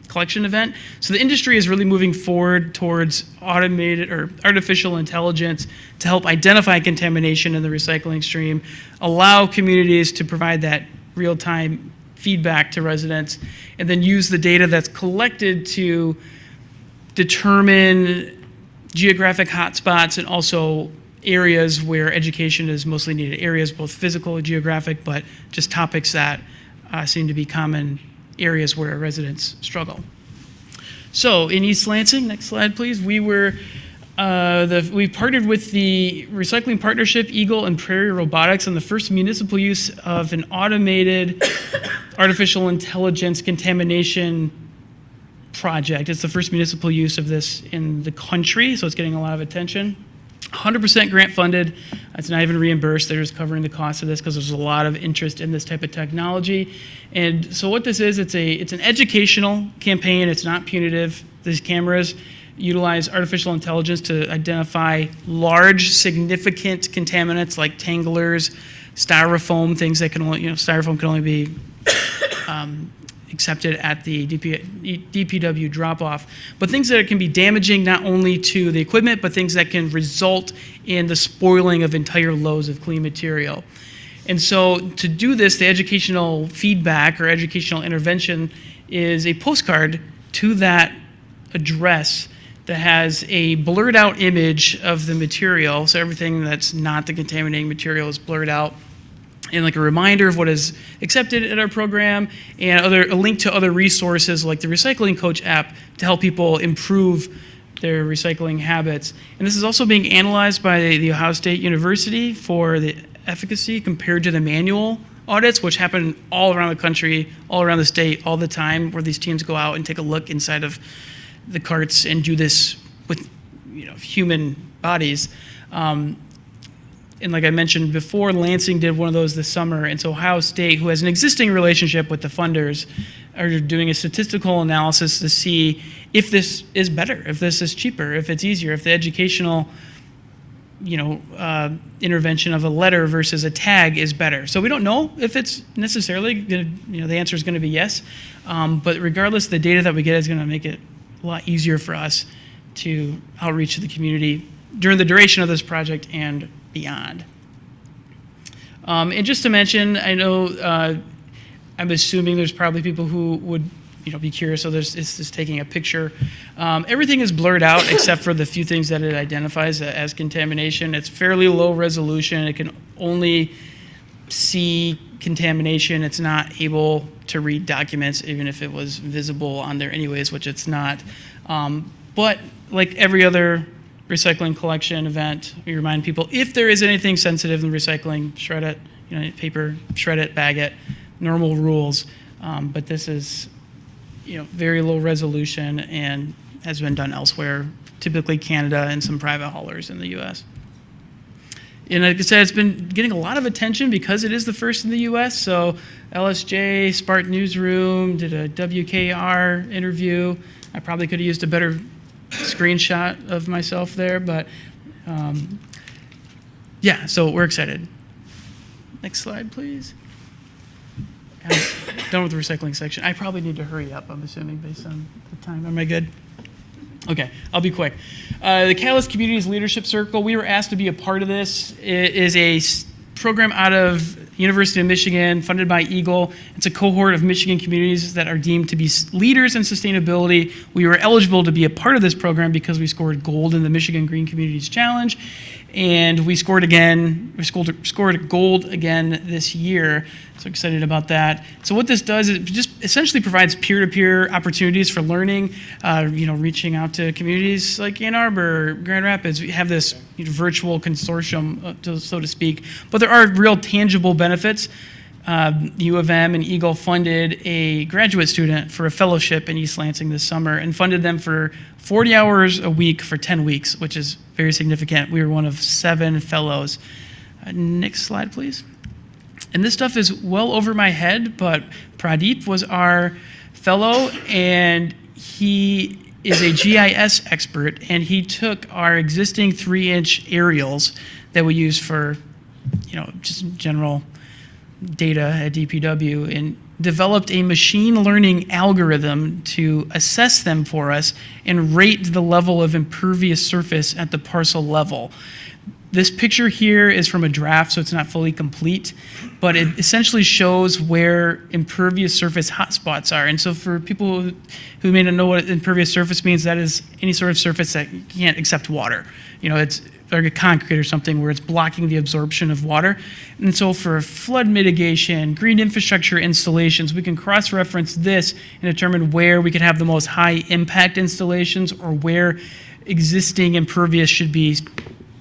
collection event. So the industry is really moving forward towards automated or artificial intelligence to help identify contamination in the recycling stream, allow communities to provide that real-time feedback to residents, and then use the data that's collected to determine geographic hotspots and also areas where education is mostly needed, areas both physical and geographic, but just topics that seem to be common areas where residents struggle. So in East Lansing, next slide please, we partnered with the Recycling Partnership, Eagle, and Prairie Robotics on the first municipal use of an automated artificial intelligence contamination project. It's the first municipal use of this in the country, so it's getting a lot of attention. 100% grant funded. It's not even reimbursed. They're just covering the cost of this because there's a lot of interest in this type of technology. And so what this is, it's an educational campaign. It's not punitive. These cameras utilize artificial intelligence to identify large, significant contaminants like tanglers, styrofoam, things that can only, styrofoam can only be accepted at the DPW drop-off, but things that can be damaging not only to the equipment, but things that can result in the spoiling of entire loads of clean material. And so to do this, the educational feedback or educational intervention is a postcard to that address that has a blurred out image of the material, so everything that's not the contaminating material is blurred out, and like a reminder of what is accepted in our program, and a link to other resources like the Recycling Coach app to help people improve their recycling habits. And this is also being analyzed by the Ohio State University for the efficacy compared to the manual audits, which happen all around the country, all around the state, all the time, where these teams go out and take a look inside of the carts and do this with human bodies. And like I mentioned before, Lansing did one of those this summer, and so Ohio State, who has an existing relationship with the funders, are doing a statistical analysis to see if this is better, if this is cheaper, if it's easier, if the educational intervention of a letter versus a tag is better. So we don't know if it's necessarily going to, the answer is going to be yes, but regardless, the data that we get is going to make it a lot easier for us to outreach to the community during the duration of this project and beyond. And just to mention, I know I'm assuming there's probably people who would be curious, so it's just taking a picture. Everything is blurred out except for the few things that it identifies as contamination. It's fairly low resolution. It can only see contamination. It's not able to read documents, even if it was visible on there anyways, which it's not. But like every other recycling collection event, we remind people, if there is anything sensitive in recycling, shred it, paper, shred it, bag it, normal rules. But this is, very low resolution and has been done elsewhere, typically Canada and some private haulers in the US. And like I said, it's been getting a lot of attention because it is the first in the US. So LSJ, Spartan Newsroom did a WKR interview. I probably could have used a better screenshot of myself there, but yeah, so we're excited. Next slide, please. I'm done with the recycling section. I probably need to hurry up, I'm assuming, based on the time. Am I good? Okay, I'll be quick. The Catalyst Communities Leadership Circle, we were asked to be a part of this. It is a program out of University of Michigan, funded by Eagle. It's a cohort of Michigan communities that are deemed to be leaders in sustainability. We were eligible to be a part of this program because we scored gold in the Michigan Green Communities Challenge, and we scored gold again this year. So excited about that. So what this does is it just essentially provides peer-to-peer opportunities for learning, reaching out to communities like Ann Arbor, Grand Rapids. We have this virtual consortium, so to speak, but there are real tangible benefits U of M and Eagle funded a graduate student for a fellowship in East Lansing this summer and funded them for 40 hours a week for 10 weeks, which is very significant. We were one of 7 fellows. Next slide, please. And this stuff is well over my head, but Pradeep was our fellow, and he is a GIS expert, and he took our existing 3-inch aerials that we use for, just general data at DPW, and developed a machine learning algorithm to assess them for us and rate the level of impervious surface at the parcel level. This picture here is from a draft, so it's not fully complete, but it essentially shows where impervious surface hotspots are. And so for people who may not know what impervious surface means, that is any sort of surface that can't accept water. It's like a concrete or something where it's blocking the absorption of water. And so for flood mitigation, green infrastructure installations, we can cross-reference this and determine where we can have the most high impact installations or where existing impervious should be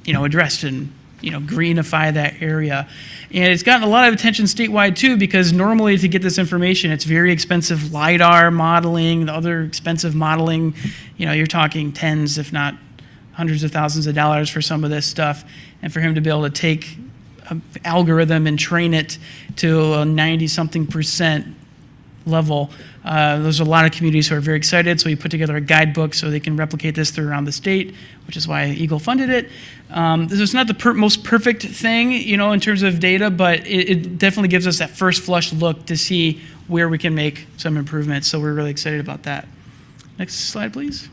addressed and, greenify that area. And it's gotten a lot of attention statewide too, because normally to get this information, it's very expensive LiDAR modeling, the other expensive modeling, you're talking tens, if not hundreds of thousands of dollars for some of this stuff. And for him to be able to take an algorithm and train it to a 90-something% level, there's a lot of communities who are very excited, so we put together a guidebook so they can replicate this through around the state, which is why Eagle funded it. This is not the most perfect thing, in terms of data, but it definitely gives us that first flush look to see where we can make some improvements, so we're really excited about that. Next slide, please.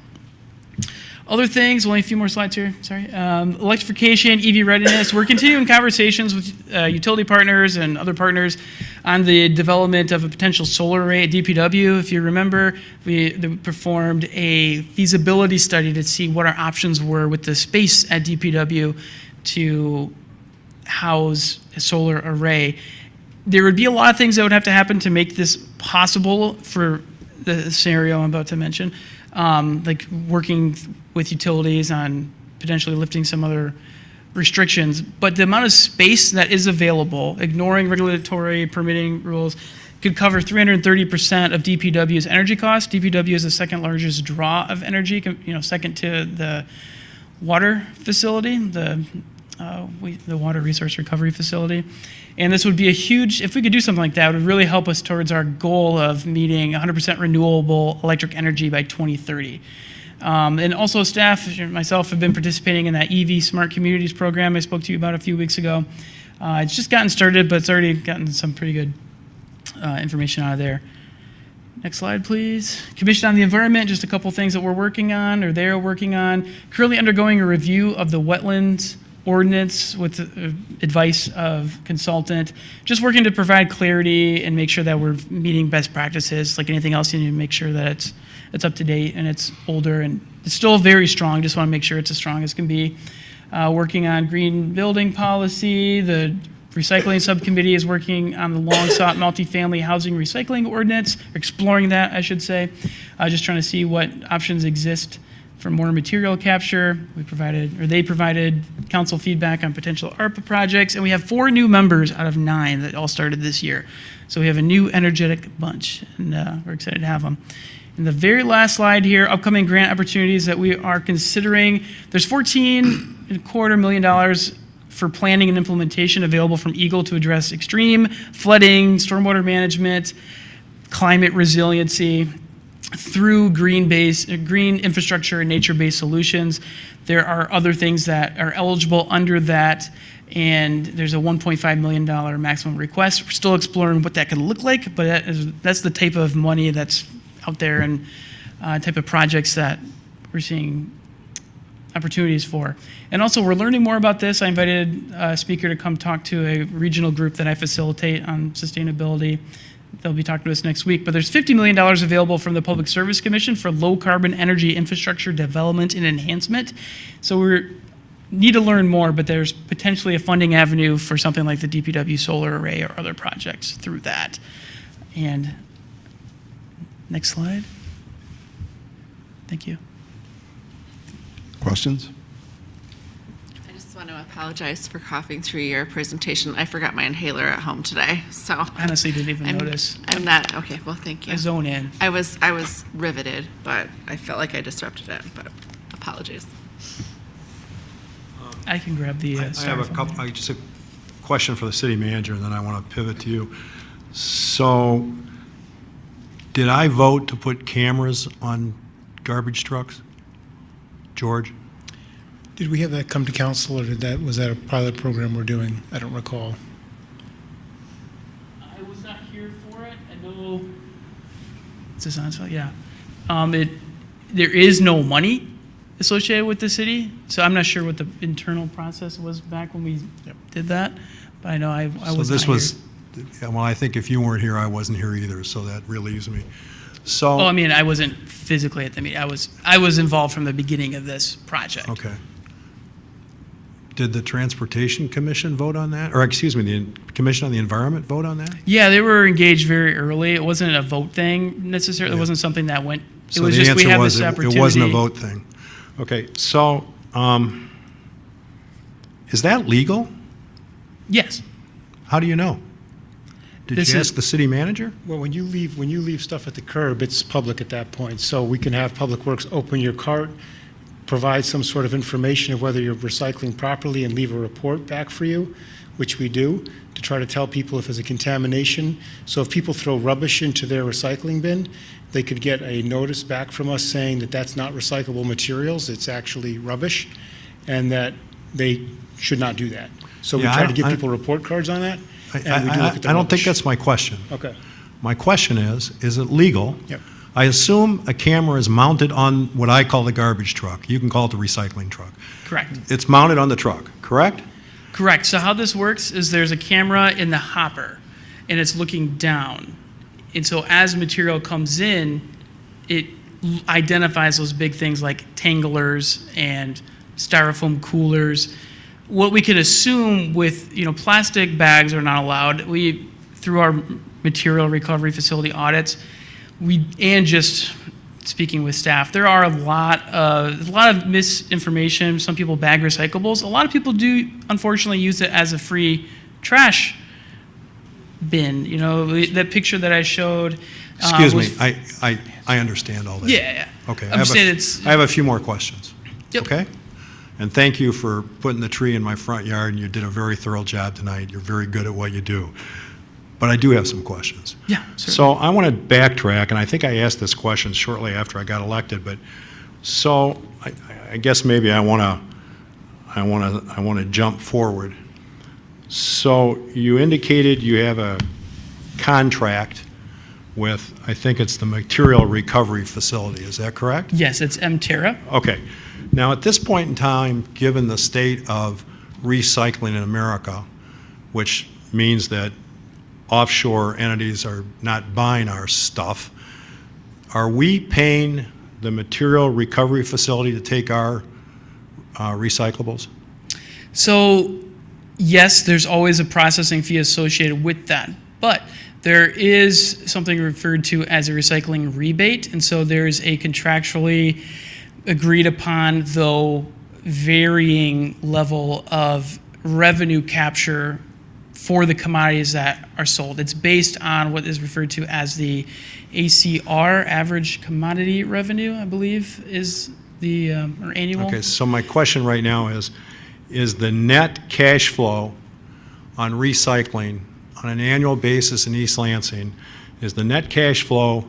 Other things, only a few more slides here, sorry. Electrification, EV readiness. We're continuing conversations with utility partners and other partners on the development of a potential solar array at DPW. If you remember, we performed a feasibility study to see what our options were with the space at DPW to house a solar array. There would be a lot of things that would have to happen to make this possible for the scenario I'm about to mention. Like working with utilities on potentially lifting some other restrictions, but the amount of space that is available, ignoring regulatory permitting rules, could cover 330% of DPW's energy costs. DPW is the second largest draw of energy, second to the water facility, the water resource recovery facility. And this would be a huge, if we could do something like that, it would really help us towards our goal of meeting 100% renewable electric energy by 2030. And also staff, myself, have been participating in that EV Smart Communities program I spoke to you about a few weeks ago. It's just gotten started, but it's already gotten some pretty good information out of there. Next slide, please. Commission on the Environment, just a couple things that we're working on, or they're working on. Currently undergoing a review of the wetlands ordinance with advice of consultant, just working to provide clarity and make sure that we're meeting best practices. Like anything else, you need to make sure that it's up to date and it's older and it's still very strong. Just want to make sure it's as strong as can be. Working on green building policy. The recycling subcommittee is working on the long-sought multifamily housing recycling ordinance, exploring that, I should say. Just trying to see what options exist for more material capture. They provided council feedback on potential ARPA projects, and we have 4 new members out of 9 that all started this year. So we have a new energetic bunch, and we're excited to have them. And the very last slide here, upcoming grant opportunities that we are considering. There's $14.25 million for planning and implementation available from Eagle to address extreme flooding, stormwater management, climate resiliency, through green infrastructure and nature-based solutions. There are other things that are eligible under that, and there's a $1.5 million maximum request. We're still exploring what that could look like, but that's the type of money that's out there and type of projects that we're seeing opportunities for. And also, we're learning more about this. I invited a speaker to come talk to a regional group that I facilitate on sustainability. They'll be talking to us next week, but there's $50 million available from the Public Service Commission for low carbon energy infrastructure development and enhancement. So we need to learn more, but there's potentially a funding avenue for something like the DPW solar array or other projects through that. And next slide. Thank you.
Questions?
I just want to apologize for coughing through your presentation. I forgot my inhaler at home today, so.
Honestly, didn't even notice.
I'm not, okay, well, thank you.
I zone in.
I was riveted, but I felt like I disrupted it, but apologies.
I can grab the.
I have a couple, just a question for the city manager, and then I want to pivot to you. So, did I vote to put cameras on garbage trucks? George?
Did we have that come to council, or was that a pilot program we're doing? I don't recall.
I was not here for it. I know. Is this on? Yeah. There is no money associated with the city, so I'm not sure what the internal process was back when we did that. But I know I was.
So this
not
was,
here.
well, I think if you weren't here, I wasn't here either, so that relieves me. So.
Well, I mean, I wasn't physically at the meeting. I was involved from the beginning of this project.
Okay. Did the Transportation Commission vote on that? Or, excuse me, the Commission on the Environment vote on that?
Yeah, they were engaged very early. It wasn't a vote thing necessarily. It wasn't something that went. It was just we have this opportunity.
It wasn't a vote thing. Okay, so is that legal?
Yes.
How do you know? Did
This
you
is-
ask the city manager?
Well, when you leave stuff at the curb, it's public at that point. So we can have Public Works open your cart, provide some sort of information of whether you're recycling properly, and leave a report back for you, which we do, to try to tell people if there's a contamination. So if people throw rubbish into their recycling bin, they could get a notice back from us saying that that's not recyclable materials, it's actually rubbish, and that they should not do that. So we
Yeah,
try to give people report cards on that, and we do look at the
I don't think
rubbish.
that's my question.
Okay.
My question is it legal?
Yep.
I assume a camera is mounted on what I call the garbage truck. You can call it the recycling truck.
Correct.
It's mounted on the truck, correct?
Correct. So how this works is there's a camera in the hopper, and it's looking down. And so as material comes in, it identifies those big things like tanglers and styrofoam coolers. What we can assume with, plastic bags are not allowed. We, through our material recovery facility audits, and just speaking with staff, there are a lot of misinformation. Some people bag recyclables. A lot of people do, unfortunately, use it as a free trash bin. That picture that I showed.
Excuse me, I understand all that.
Yeah.
Okay.
I'm saying it's.
I have a few more questions.
Yep.
Okay? And thank you for putting the tree in my front yard, and you did a very thorough job tonight. You're very good at what you do. But I do have some questions.
Yeah, certainly.
So I want to backtrack, and I think I asked this question shortly after I got elected, but so I guess maybe I want to jump forward. So you indicated you have a contract with, I think it's the Material Recovery Facility, is that correct?
Yes, it's MTerra.
Okay. Now, at this point in time, given the state of recycling in America, which means that offshore entities are not buying our stuff, are we paying the Material Recovery Facility to take our recyclables?
So, yes, there's always a processing fee associated with that, but there is something referred to as a recycling rebate, and so there's a contractually agreed upon, though varying level of revenue capture for the commodities that are sold. It's based on what is referred to as the ACR, average commodity revenue, I believe, is the or annual.
Okay, so my question right now is the net cash flow on recycling on an annual basis in East Lansing, is the net cash flow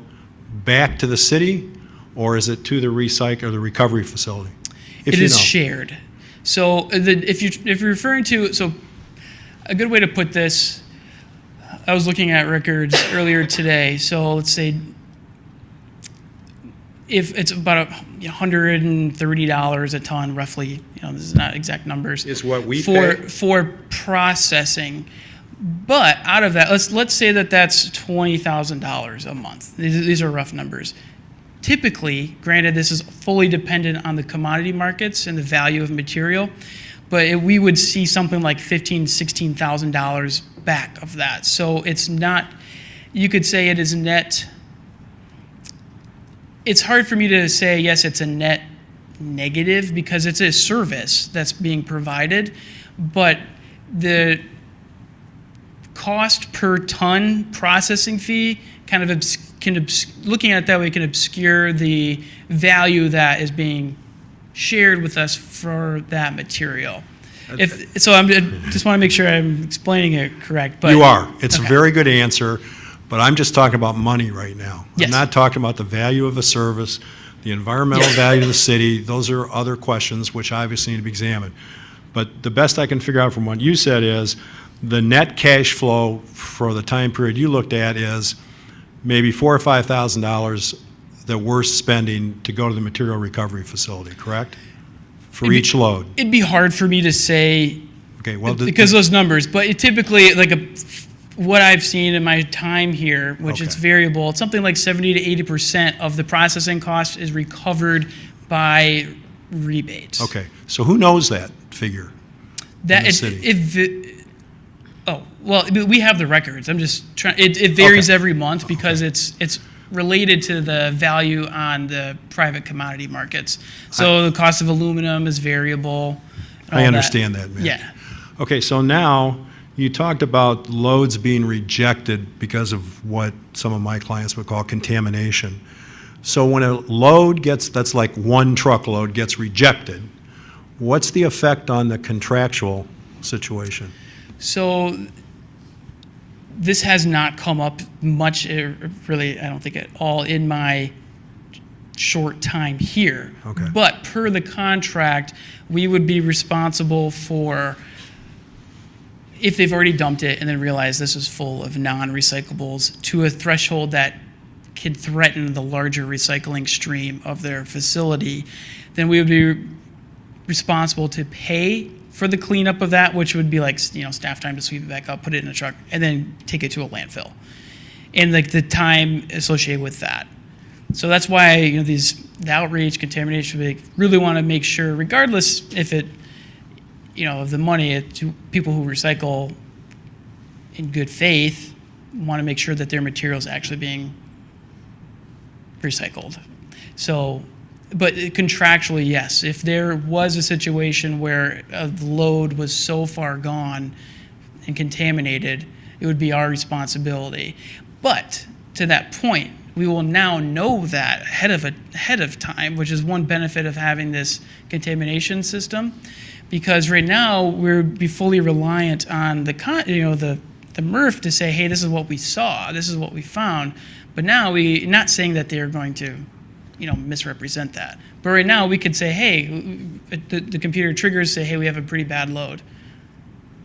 back to the city, or is it to the the recovery facility?
It is shared. So if you're referring to, so a good way to put this, I was looking at records earlier today. So let's say if it's about $130 a ton, roughly, this is not exact numbers.
Is what we pay?
For processing. But out of that, let's say that's $20,000 a month. These are rough numbers. Typically, granted, this is fully dependent on the commodity markets and the value of material, but we would see something like $15,000, $16,000 back of that. So it's not, you could say it is net. It's hard for me to say, yes, it's a net negative because it's a service that's being provided, but the cost per ton processing fee kind of looking at it that way can obscure the value that is being shared with us for that material. I just want to make sure I'm explaining it correct. But
You are. It's
okay.
a very good answer, but I'm just talking about money right now.
Yes.
I'm not talking about the value of a service, the environmental value of the city. Those are other questions which obviously need to be examined. But the best I can figure out from what you said is the net cash flow for the time period you looked at is maybe $4,000 or $5,000 that we're spending to go to the material recovery facility, correct? For each load.
It'd be hard for me to say
Okay, well,
because those numbers, but it typically, what I've seen in my time here, which it's variable, it's something like 70 to 80% of the processing cost is recovered by rebates.
Okay, so who knows that figure in the city?
We have the records. I'm just trying. It varies every month because it's related to the value on the private commodity markets. So the cost of aluminum is variable.
I understand that, man.
Yeah.
Okay, so now you talked about loads being rejected because of what some of my clients would call contamination. So when a load that's like one truckload gets rejected, what's the effect on the contractual situation?
So this has not come up much, really, I don't think at all, in my short time here.
Okay.
But per the contract, we would be responsible for, if they've already dumped it and then realized this is full of non-recyclables, to a threshold that could threaten the larger recycling stream of their facility, then we would be responsible to pay for the cleanup of that, which would be like, staff time to sweep it back up, put it in a truck, and then take it to a landfill. And the time associated with that. So that's why, the outreach, contamination, we really want to make sure, regardless if it, of the money, to people who recycle in good faith, want to make sure that their material is actually being recycled. So, but contractually, yes, if there was a situation where a load was so far gone and contaminated, it would be our responsibility. But to that point, we will now know that ahead of time, which is one benefit of having this contamination system, because right now we're be fully reliant on the MRF to say, hey, this is what we saw, this is what we found. But now not saying that they're going to misrepresent that. But right now we could say, hey, the computer triggers say, hey, we have a pretty bad load.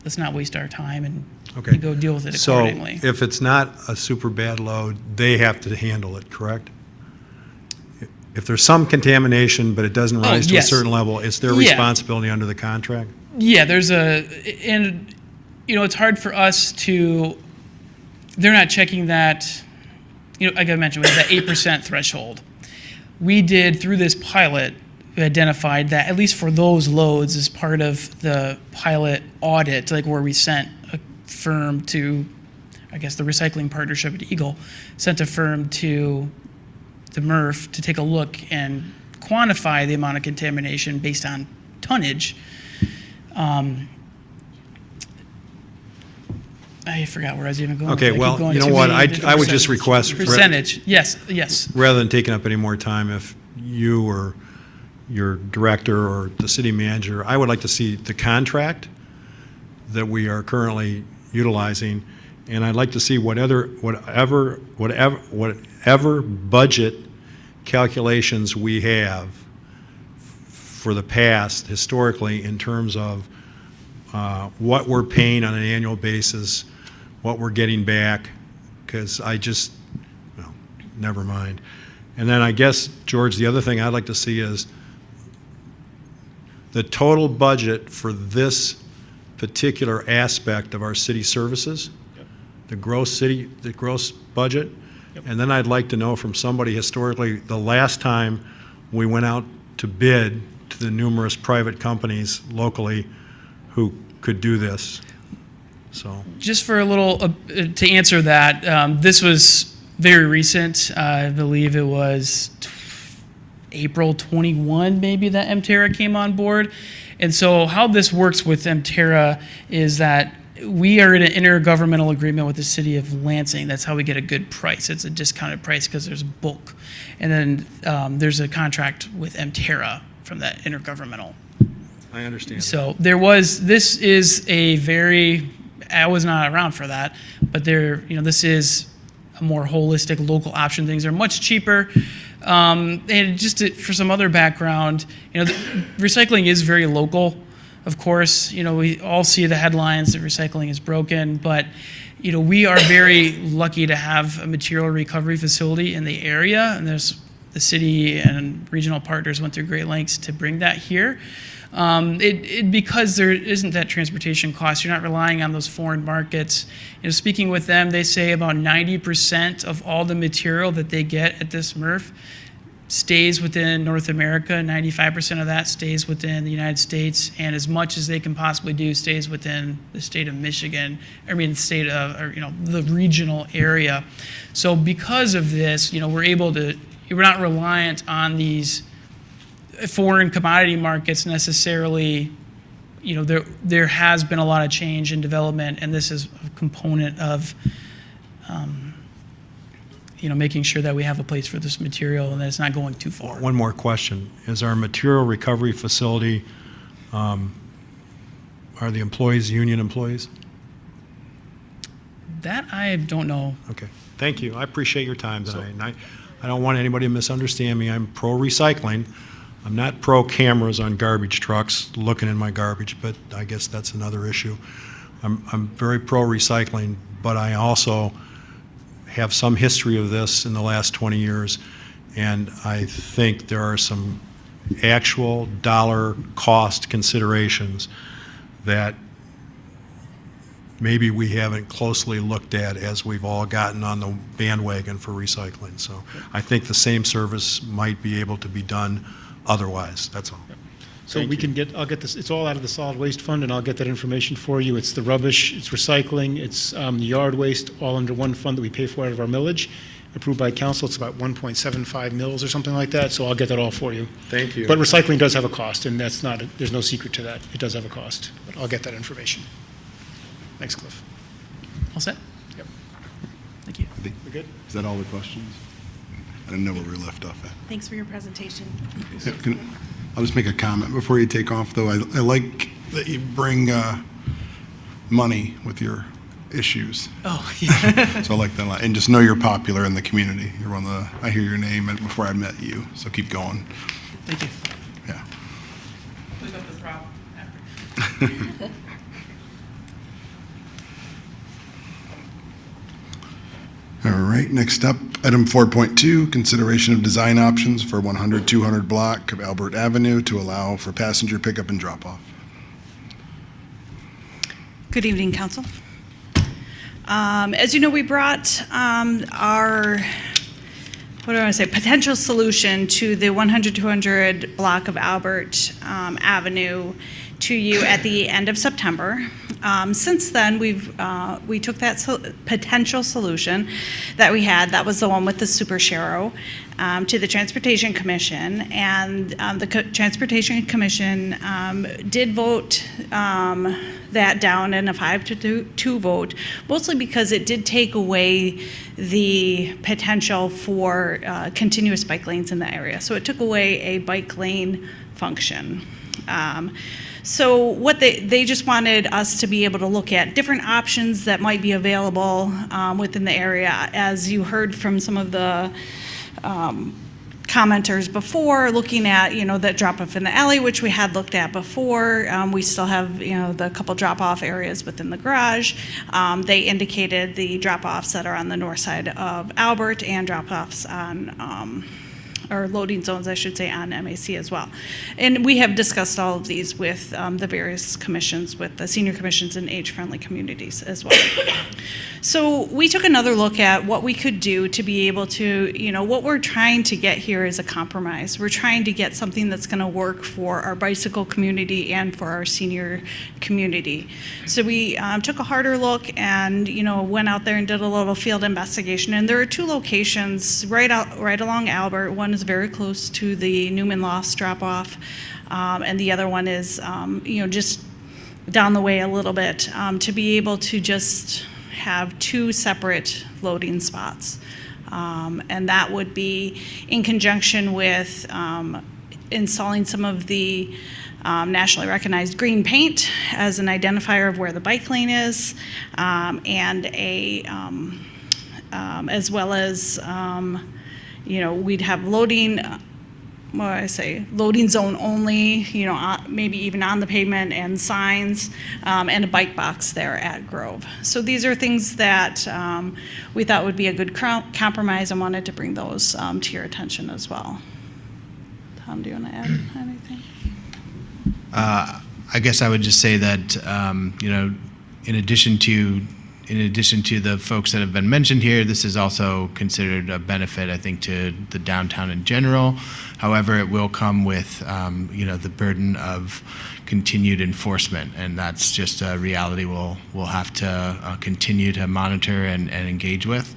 Let's not waste our time and go deal with it accordingly.
So if it's not a super bad load, they have to handle it, correct? If there's some contamination, but it doesn't rise to a certain level, it's their responsibility under the contract?
Yeah, it's hard for us they're not checking that, like I mentioned, we have that 8% threshold. We did, through this pilot, we identified that, at least for those loads, as part of the pilot audit, where we sent a firm to, I guess, the recycling partnership at Eagle, sent a firm to the MRF to take a look and quantify the amount of contamination based on tonnage. I forgot where I was even going.
Okay, well, you know what, I would just request.
Percentage, yes.
Rather than taking up any more time, if you or your director or the city manager, I would like to see the contract that we are currently utilizing, and I'd like to see whatever budget calculations we have for the past historically in terms of what we're paying on an annual basis, what we're getting back, because never mind. And then I guess, George, the other thing I'd like to see is the total budget for this particular aspect of our city services, the gross budget. And then I'd like to know from somebody historically, the last time we went out to bid to the numerous private companies locally who could do this. So,
just for a little, to answer that, this was very recent. I believe it was April 21, maybe, that Mterra came on board. And so how this works with Mterra is that we are in an intergovernmental agreement with the city of Lansing. That's how we get a good price. It's a discounted price because there's bulk. And then there's a contract with Mterra from that intergovernmental.
I understand.
So this is a very, I was not around for that, but this is a more holistic local option. Things are much cheaper. And for some other background, recycling is very local. Of course, we all see the headlines that recycling is broken, but we are very lucky to have a material recovery facility in the area, and the city and regional partners went through great lengths to bring that here. Because there isn't that transportation cost, you're not relying on those foreign markets. Speaking with them, they say about 90% of all the material that they get at this MRF stays within North America. 95% of that stays within the United States, and as much as they can possibly do stays within the state of Michigan. The regional area. So because of this, we're not reliant on these foreign commodity markets necessarily. There has been a lot of change and development, and this is a component of making sure that we have a place for this material and that it's not going too far.
One more question. Is our material recovery facility, are the employees union employees?
That I don't know.
Okay. Thank you. I appreciate your time tonight. And I don't want anybody to misunderstand me. I'm pro-recycling. I'm not pro-cameras on garbage trucks looking in my garbage, but I guess that's another issue. I'm very pro-recycling, but I also have some history of this in the last 20 years, and I think there are some actual dollar cost considerations that maybe we haven't closely looked at as we've all gotten on the bandwagon for recycling. So I think the same service might be able to be done otherwise. That's all.
So I'll get this, it's all out of the solid waste fund, and I'll get that information for you. It's the rubbish, it's recycling, it's the yard waste, all under one fund that we pay for out of our millage, approved by council. It's about 1.75 mils or something like that, so I'll get that all for you.
Thank you.
But recycling does have a cost, and there's no secret to that. It does have a cost, but I'll get that information. Thanks, Cliff.
All set?
Yep.
Thank you.
We're good?
Is that all the questions? I didn't know where we left off at.
Thanks for your presentation.
Yeah, I'll just make a comment before you take off, though. I like that you bring money with your issues.
Oh, yeah.
So I like that a lot. And just know you're popular in the community. You're one of the, I hear your name before I met you, so keep going.
Thank you.
Yeah.
Pick up the prop after.
All right, next up, item 4.2, consideration of design options for 100-200 block of Albert Avenue to allow for passenger pickup and drop-off.
Good evening, Council. As you know, we brought our, potential solution to the 100-200 block of Albert Avenue to you at the end of September. Since then, we took that potential solution that we had, that was the one with the Super Shero, to the Transportation Commission, and the Transportation Commission did vote that down in a 5-2 vote, mostly because it did take away the potential for continuous bike lanes in the area. So it took away a bike lane function. So what they just wanted us to be able to look at different options that might be available within the area. As you heard from some of the commenters before, looking at, that drop-off in the alley, which we had looked at before. We still have, the couple drop-off areas within the garage. They indicated the drop-offs that are on the north side of Albert and drop-offs on or loading zones, I should say, on MAC as well. And we have discussed all of these with the various commissions, with the senior commissions and age-friendly communities as well. So we took another look at what we could do to be able to, what we're trying to get here is a compromise. We're trying to get something that's going to work for our bicycle community and for our senior community. So we took a harder look and, went out there and did a little field investigation. And there are two locations right along Albert. One one is very close to the Newman Lofts drop-off, and the other one is, just down the way a little bit, to be able to just have two separate loading spots. And that would be in conjunction with installing some of the nationally recognized green paint as an identifier of where the bike lane is, and as well as, we'd have loading, loading zone only, maybe even on the pavement, and signs, and a bike box there at Grove. So these are things that we thought would be a good compromise, and wanted to bring those to your attention as well. Tom, do you want to add anything?
I guess I would just say that, in addition to the folks that have been mentioned here, this is also considered a benefit, I think, to the downtown in general. However, it will come with, the burden of continued enforcement, and that's just a reality we'll have to continue to monitor and engage with.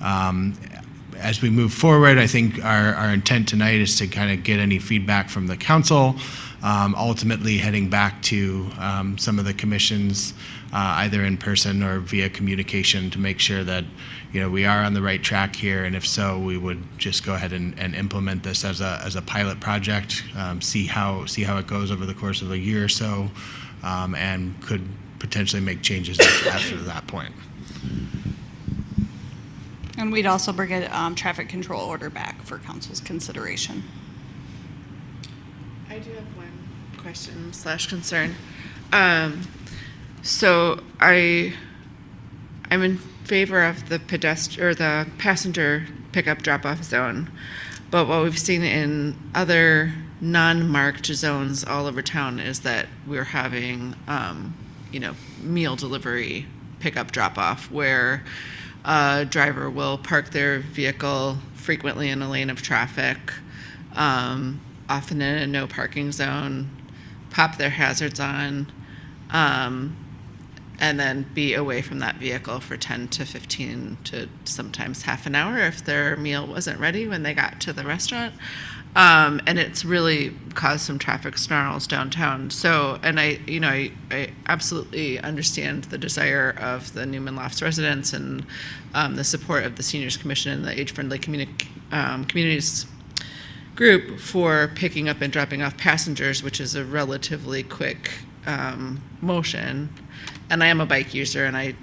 As we move forward, I think our intent tonight is to kind of get any feedback from the council, ultimately heading back to some of the commissions, either in person or via communication, to make sure that we are on the right track here, and if so, we would just go ahead and implement this as a pilot project, see how it goes over the course of a year or so, and could potentially make changes after that point.
And we'd also bring a traffic control order back for council's consideration.
I do have one question / concern. So I'm in favor of the the passenger pickup drop-off zone, but what we've seen in other non-marked zones all over town is that we're having, meal delivery pickup drop-off, where a driver will park their vehicle frequently in a lane of traffic, often in a no parking zone, pop their hazards on, and then be away from that vehicle for 10 to 15 to sometimes half an hour if their meal wasn't ready when they got to the restaurant. And it's really caused some traffic snarls downtown. So, and I absolutely understand the desire of the Newman Lofts residents and the support of the Seniors Commission and the Age-Friendly Communities group for picking up and dropping off passengers, which is a relatively quick motion. And I am a bike user, and I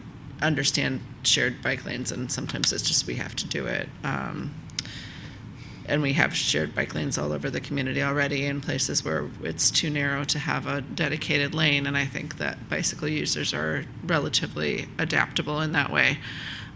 understand shared bike lanes, and sometimes it's just we have to do it. And we have shared bike lanes all over the community already in places where it's too narrow to have a dedicated lane, and I think that bicycle users are relatively adaptable in that way.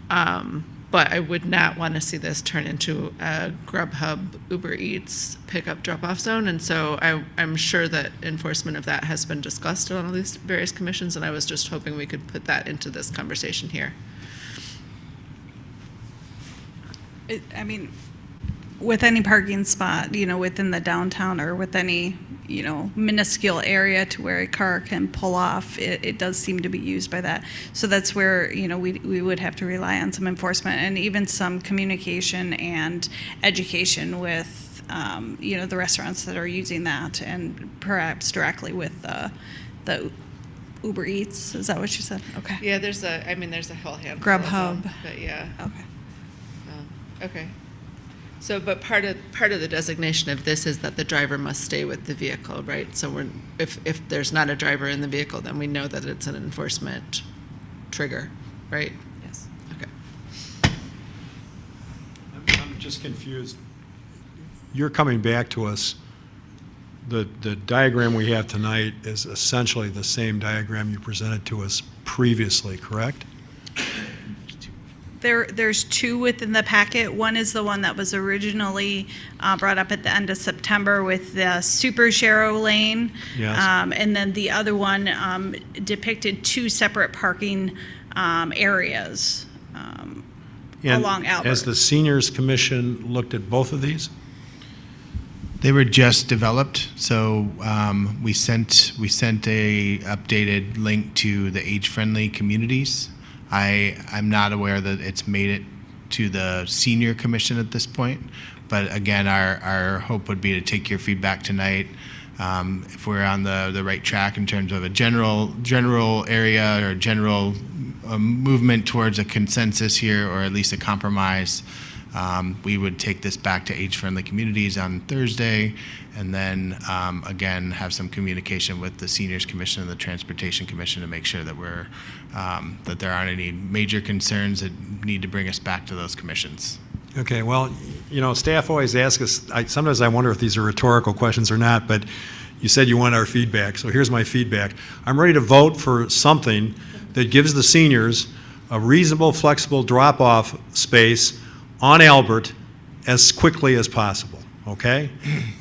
But I would not want to see this turn into a Grubhub, Uber Eats pickup drop-off zone, and so I'm sure that enforcement of that has been discussed on all these various commissions, and I was just hoping we could put that into this conversation here.
With any parking spot, within the downtown or with any, minuscule area to where a car can pull off, it does seem to be used by that. So that's where, we would have to rely on some enforcement and even some communication and education with, the restaurants that are using that, and perhaps directly with the Uber Eats. Is that what you said? Okay.
Yeah, there's a whole handful
Grubhub.
of them, but yeah.
Okay.
Okay. So, but part of the designation of this is that the driver must stay with the vehicle, right? So if there's not a driver in the vehicle, then we know that it's an enforcement trigger, right?
Yes.
Okay.
I'm just confused. You're coming back to us. The diagram we have tonight is essentially the same diagram you presented to us previously, correct?
There's two within the packet. One is the one that was originally brought up at the end of September with the super Sharrow lane.
Yes.
And then the other one depicted two separate parking areas along Albert.
Has the Seniors Commission looked at both of these?
They were just developed, so we sent a updated link to the age-friendly communities. I'm not aware that it's made it to the Senior Commission at this point, But again, our hope would be to take your feedback tonight. If we're on the right track in terms of a general area or general movement towards a consensus here, or at least a compromise, we would take this back to age-friendly communities on Thursday, and then again have some communication with the Seniors Commission and the Transportation Commission to make sure that we're that there aren't any major concerns that need to bring us back to those commissions.
Okay, well, you know, staff always asks us, sometimes I wonder if these are rhetorical questions or not, but you said you want our feedback, so here's my feedback. I'm ready to vote for something that gives the seniors a reasonable, flexible drop-off space on Albert as quickly as possible, okay?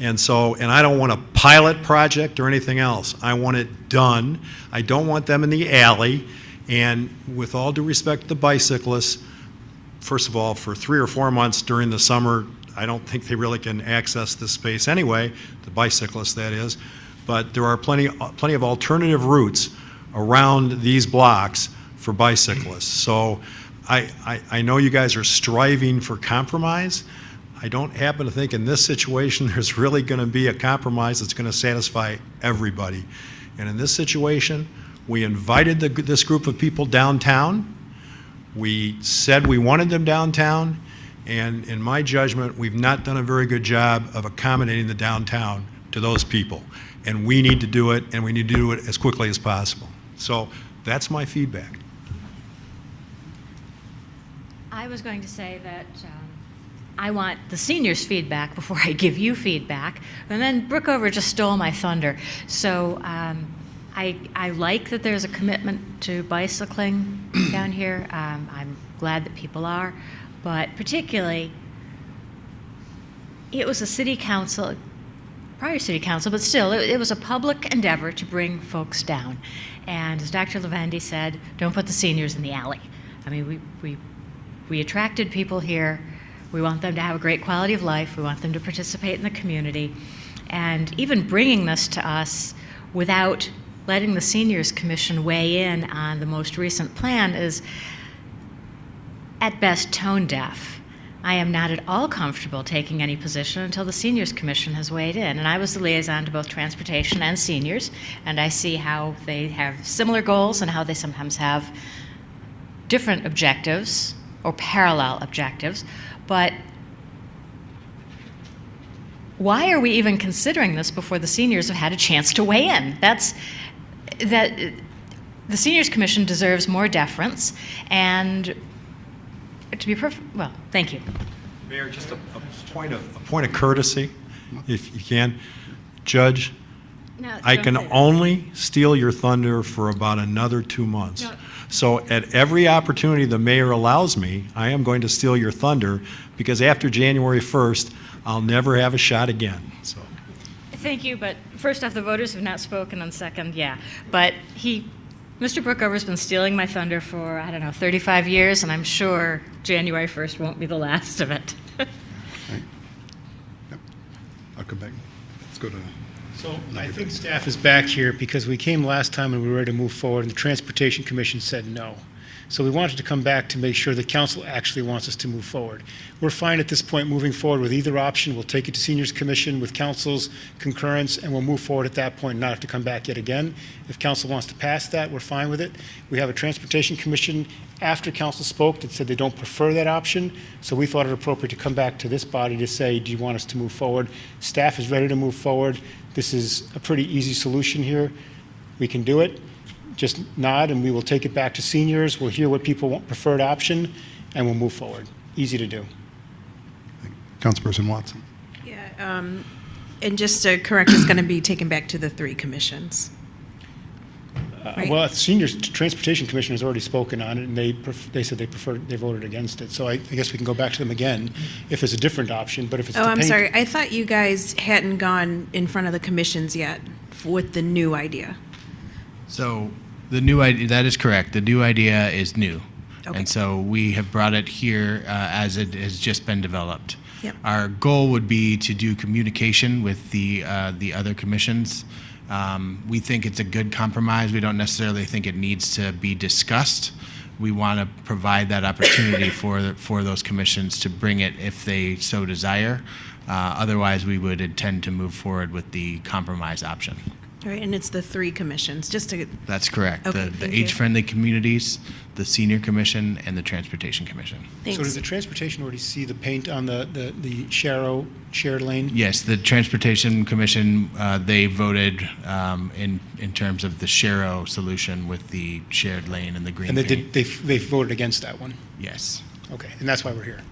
And I don't want a pilot project or anything else. I want it done. I don't want them in the alley, and with all due respect to the bicyclists, first of all, for 3 or 4 months during the summer, I don't think they really can access this space anyway, the bicyclists, that is. But there are plenty of alternative routes around these blocks for bicyclists. So I know you guys are striving for compromise. I don't happen to think in this situation there's really going to be a compromise that's going to satisfy everybody. And in this situation, we invited this group of people downtown. We said we wanted them downtown, and in my judgment, we've not done a very good job of accommodating the downtown to those people. And we need to do it, and we need to do it as quickly as possible. So that's my feedback.
I was going to say that I want the seniors' feedback before I give you feedback, and then Brookover just stole my thunder. So I like that there's a commitment to bicycling down here. I'm glad that people are, but particularly, it was a city council, prior city council, but still, it was a public endeavor to bring folks down. And as Dr. Levandy said, don't put the seniors in the alley. I mean, we attracted people here. We want them to have a great quality of life. We want them to participate in the community. And even bringing this to us without letting the Seniors Commission weigh in on the most recent plan is, at best, tone deaf. I am not at all comfortable taking any position until the Seniors Commission has weighed in. And I was the liaison to both transportation and seniors, and I see how they have similar goals and how they sometimes have different objectives or parallel objectives. But why are we even considering this before the seniors have had a chance to weigh in? The Seniors Commission deserves more deference, and to be well, thank you.
Mayor, just a point of courtesy, if you can. Judge,
No,
I
don't
can
say that.
only steal your thunder for about another 2 months.
No.
So at every opportunity the mayor allows me, I am going to steal your thunder, because after January 1st, I'll never have a shot again. So.
Thank you, but first off, the voters have not spoken, and second, yeah. But Mr. Brookover's been stealing my thunder for, 35 years, and I'm sure January 1st won't be the last of it.
Yep. I'll come back. Let's go to.
So I think staff is back here because we came last time and we were ready to move forward, and the Transportation Commission said no. So we wanted to come back to make sure the council actually wants us to move forward. We're fine at this point moving forward with either option. We'll take it to Seniors Commission with council's concurrence, and we'll move forward at that point, not have to come back yet again. If council wants to pass that, we're fine with it. We have a Transportation Commission after council spoke that said they don't prefer that option, so we thought it appropriate to come back to this body to say, do you want us to move forward? Staff is ready to move forward. This is a pretty easy solution here. We can do it. Just nod, and we will take it back to seniors. We'll hear what people want, preferred option, and we'll move forward. Easy to do.
Councilperson Watson.
Yeah, and just to correct, it's going to be taken back to the 3 commissions. Right.
Well, Seniors Transportation Commission has already spoken on it, and they said they voted against it. So I guess we can go back to them again if it's a different option. But if it's
I'm sorry. I thought you guys hadn't gone in front of the commissions yet with the new idea.
So the new idea, that is correct. The new idea is new.
Okay.
And so we have brought it here as it has just been developed.
Yep.
Our goal would be to do communication with the other commissions. We think it's a good compromise. We don't necessarily think it needs to be discussed. we want to provide that opportunity for those commissions to bring it if they so desire. Otherwise, we would intend to move forward with the compromise option.
All right, and it's the 3 commissions, just to.
That's correct.
Okay,
The
thank you.
age-friendly communities, the Senior Commission, and the Transportation Commission.
Thanks.
So does the transportation already see the paint on the shared lane?
Yes, the Transportation Commission, they voted in terms of the Sharrow solution with the shared lane and the green
And
paint.
they voted against that one?
Yes.
Okay, and that's why we're here.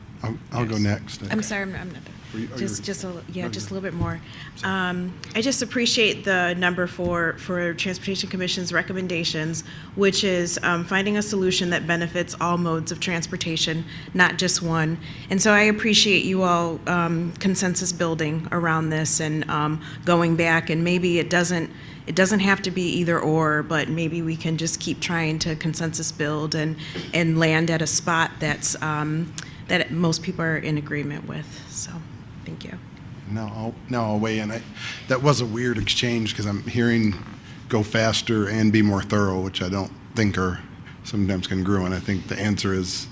I'll go next.
I'm sorry, I'm not done.
Are you-
Just a little bit more. I just appreciate the number for Transportation Commission's recommendations, which is finding a solution that benefits all modes of transportation, not just one. And so I appreciate you all consensus building around this and going back, and maybe it doesn't have to be either or, but maybe we can just keep trying to consensus build and land at a spot that's that most people are in agreement with. So, thank you.
Now I'll weigh in. That was a weird exchange because I'm hearing go faster and be more thorough, which I don't think are sometimes congruent. I think the answer is,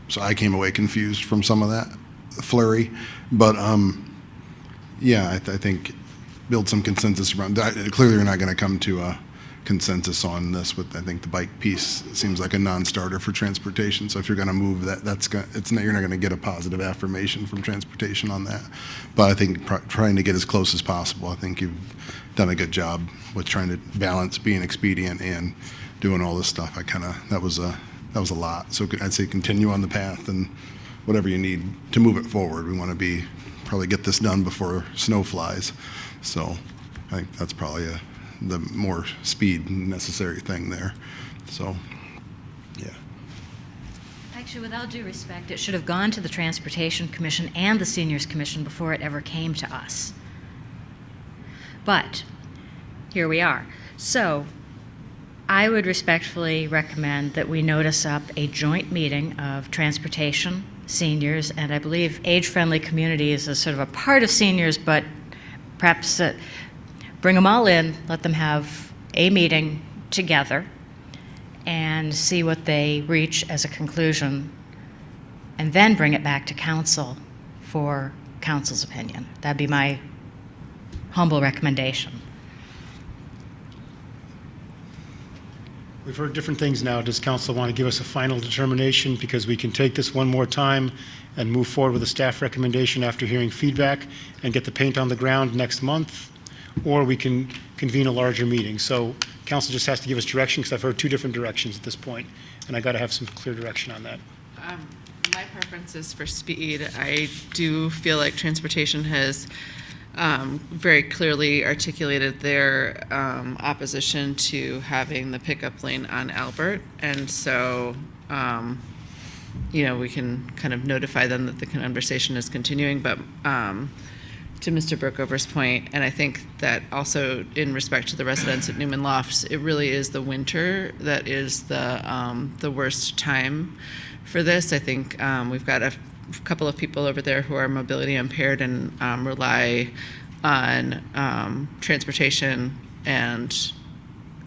so I came away confused from some of that flurry. But yeah, I think build some consensus around that. Clearly, we're not going to come to a consensus on this. With I think the bike piece seems like a non-starter for transportation. So if you're going to move that, you're not going to get a positive affirmation from transportation on that. But I think trying to get as close as possible. I think you've done a good job with trying to balance being expedient and doing all this stuff. That was a lot. So I'd say continue on the path and whatever you need to move it forward. We want to probably get this done before snow flies. So I think that's probably the more speed necessary thing there. So, yeah.
Actually, with all due respect, it should have gone to the Transportation Commission and the Seniors Commission before it ever came to us. But here we are. So I would respectfully recommend that we notice up a joint meeting of transportation, seniors, and I believe age-friendly communities is sort of a part of seniors, but perhaps bring them all in, let them have a meeting together, and see what they reach as a conclusion, and then bring it back to council for council's opinion. That'd be my humble recommendation.
We've heard different things now. Does council want to give us a final determination? Because we can take this one more time and move forward with a staff recommendation after hearing feedback and get the paint on the ground next month, or we can convene a larger meeting. So council just has to give us direction, because I've heard 2 different directions at this point, and I got to have some clear direction on that.
My preference is for speed. I do feel like transportation has very clearly articulated their opposition to having the pickup lane on Albert, and so we can kind of notify them that the conversation is continuing. But to Mr. Brookover's point, and I think that also in respect to the residents at Newman Lofts, it really is the winter that is the worst time for this. I think we've got a couple of people over there who are mobility impaired and rely on transportation, and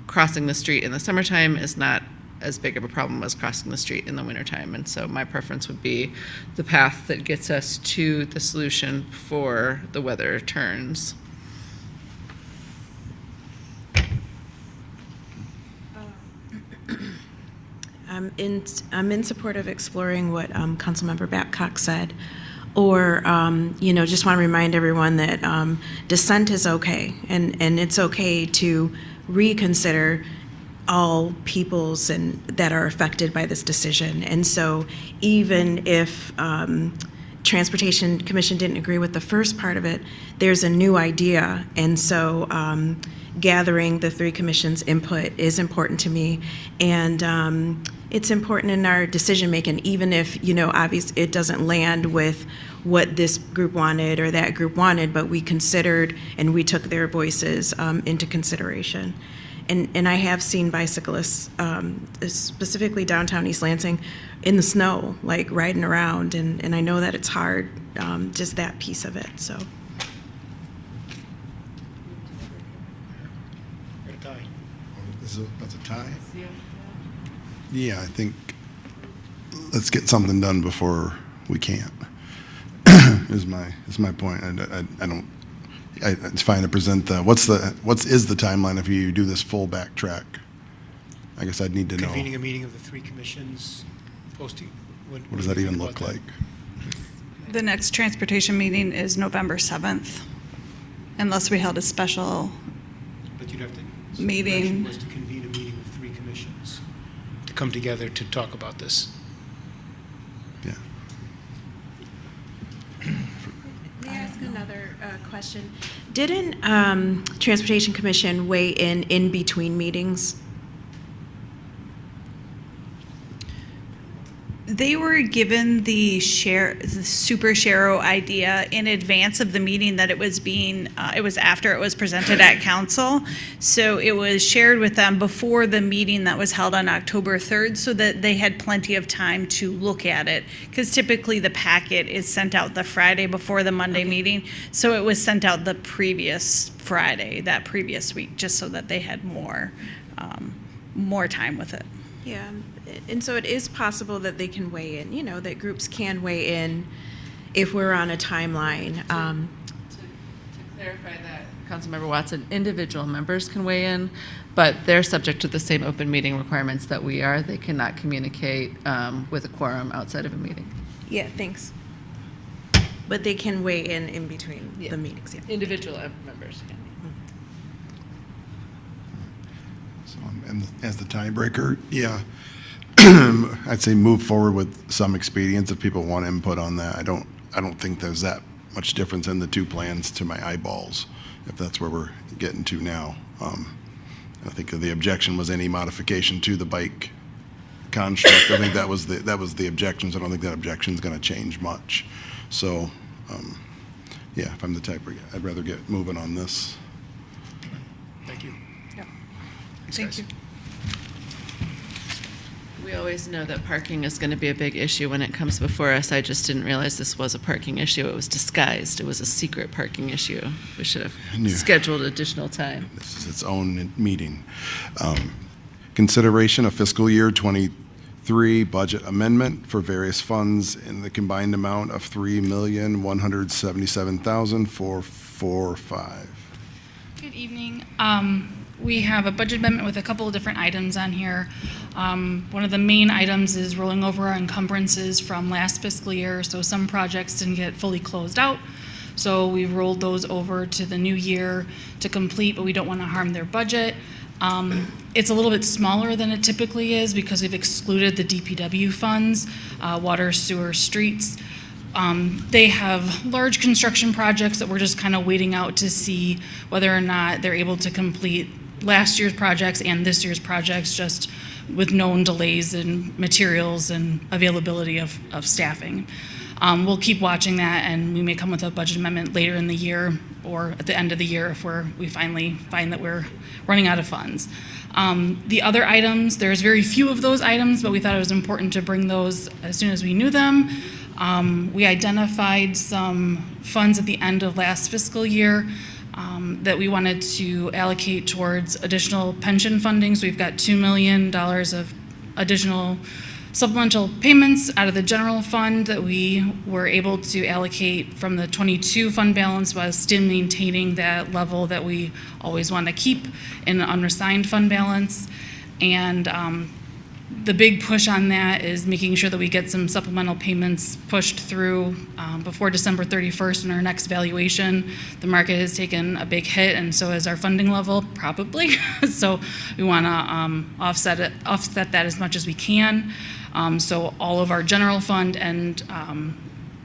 crossing the street in the summertime is not as big of a problem as crossing the street in the wintertime. And so my preference would be the path that gets us to the solution before the weather turns.
I'm in support of exploring what Councilmember Babcock said, or just want to remind everyone that dissent is okay, and it's okay to reconsider all peoples that are affected by this decision. And so even if Transportation Commission didn't agree with the first part of it, there's a new idea. And so gathering the 3 commissions' input is important to me. And it's important in our decision making, even if, obviously it doesn't land with what this group wanted or that group wanted, but we considered and we took their voices into consideration. And I have seen bicyclists, specifically downtown East Lansing, in the snow, like riding around, and I know that it's hard, just that piece of it, so.
That's a tie? Yeah, I think let's get something done before we can't, is my point. It's fine to present what is the timeline if you do this full backtrack? I guess I'd need to know.
Convening a meeting of the three commissions, posting.
What does that even look like?
The next transportation meeting is November 7th, unless we held a special
But you'd have to. So
meeting.
The direction was to convene a meeting of three commissions to come together to talk about this.
Yeah.
May I ask another question? Didn't Transportation Commission weigh in between meetings?
They were given the super share idea in advance of the meeting that it was it was after it was presented at council. So it was shared with them before the meeting that was held on October 3rd so that they had plenty of time to look at it. Because typically the packet is sent out the Friday before the Monday meeting. So it was sent out the previous Friday, that previous week, just so that they had more time with it.
Yeah, and so it is possible that they can weigh in, that groups can weigh in if we're on a timeline.
To clarify that, Councilmember Watson, individual members can weigh in, but they're subject to the same open meeting requirements that we are. They cannot communicate with a quorum outside of a meeting.
Yeah, thanks. But they can weigh in between the meetings, yeah.
Individual members can.
So, and as the tiebreaker, yeah, I'd say move forward with some expedience if people want input on that. I don't think there's that much difference in the two plans to my eyeballs, if that's where we're getting to now. I think the objection was any modification to the bike construct. I think that was the objections. I don't think that objection's going to change much. So, yeah, if I'm the tiebreaker, I'd rather get moving on this.
Thank you.
Thank you.
We always know that parking is going to be a big issue when it comes before us. I just didn't realize this was a parking issue. It was disguised. It was a secret parking issue. We should have scheduled additional time.
This is its own meeting. Consideration of fiscal year 23 budget amendment for various funds in the combined amount of $3,177,445.
Good evening. We have a budget amendment with a couple of different items on here. One of the main items is rolling over our encumbrances from last fiscal year, so some projects didn't get fully closed out. So we rolled those over to the new year to complete, but we don't want to harm their budget. It's a little bit smaller than it typically is because we've excluded the DPW funds, water, sewer, streets. They have large construction projects that we're just kind of waiting out to see whether or not they're able to complete last year's projects and this year's projects, just with known delays in materials and availability of staffing. We'll keep watching that, and we may come with a budget amendment later in the year or at the end of the year if we finally find that we're running out of funds. The other items, there's very few of those items, but we thought it was important to bring those as soon as we knew them. We identified some funds at the end of last fiscal year that we wanted to allocate towards additional pension funding. So we've got $2 million of additional supplemental payments out of the general fund that we were able to allocate from the 22 fund balance while still maintaining that level that we always want to keep in an unassigned fund balance. And the big push on that is making sure that we get some supplemental payments pushed through before December 31st in our next valuation. The market has taken a big hit, and so has our funding level, probably. So we want to offset that as much as we can. So all of our general fund and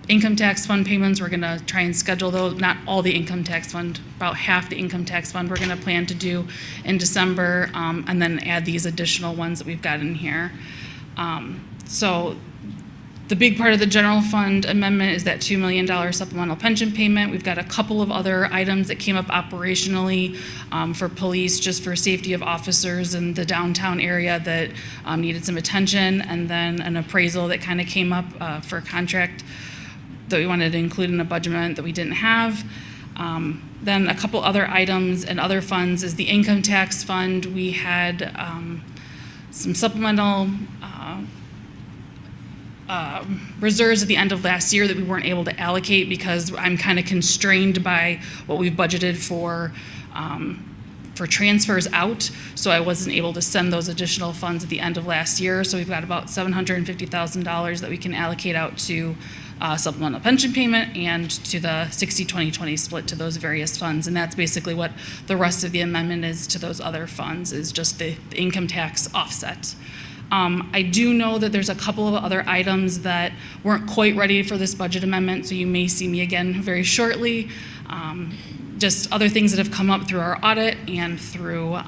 income tax fund payments, we're going to try and schedule those, not all the income tax fund, about half the income tax fund we're going to plan to do in December, and then add these additional ones that we've got in here. So the big part of the general fund amendment is that $2 million supplemental pension payment. We've got a couple of other items that came up operationally for police, just for safety of officers in the downtown area that needed some attention, and then an appraisal that kind of came up for a contract that we wanted to include in a budget amendment that we didn't have. Then a couple other items and other funds is the income tax fund. We had some supplemental reserves at the end of last year that we weren't able to allocate because I'm kind of constrained by what we've budgeted for transfers out. So I wasn't able to send those additional funds at the end of last year. So we've got about $750,000 that we can allocate out to supplemental pension payment and to the 60-20-20 split to those various funds. And that's basically what the rest of the amendment is to those other funds, is just the income tax offset. I do know that there's a couple of other items that weren't quite ready for this budget amendment, so you may see me again very shortly. Just other things that have come up through our audit and through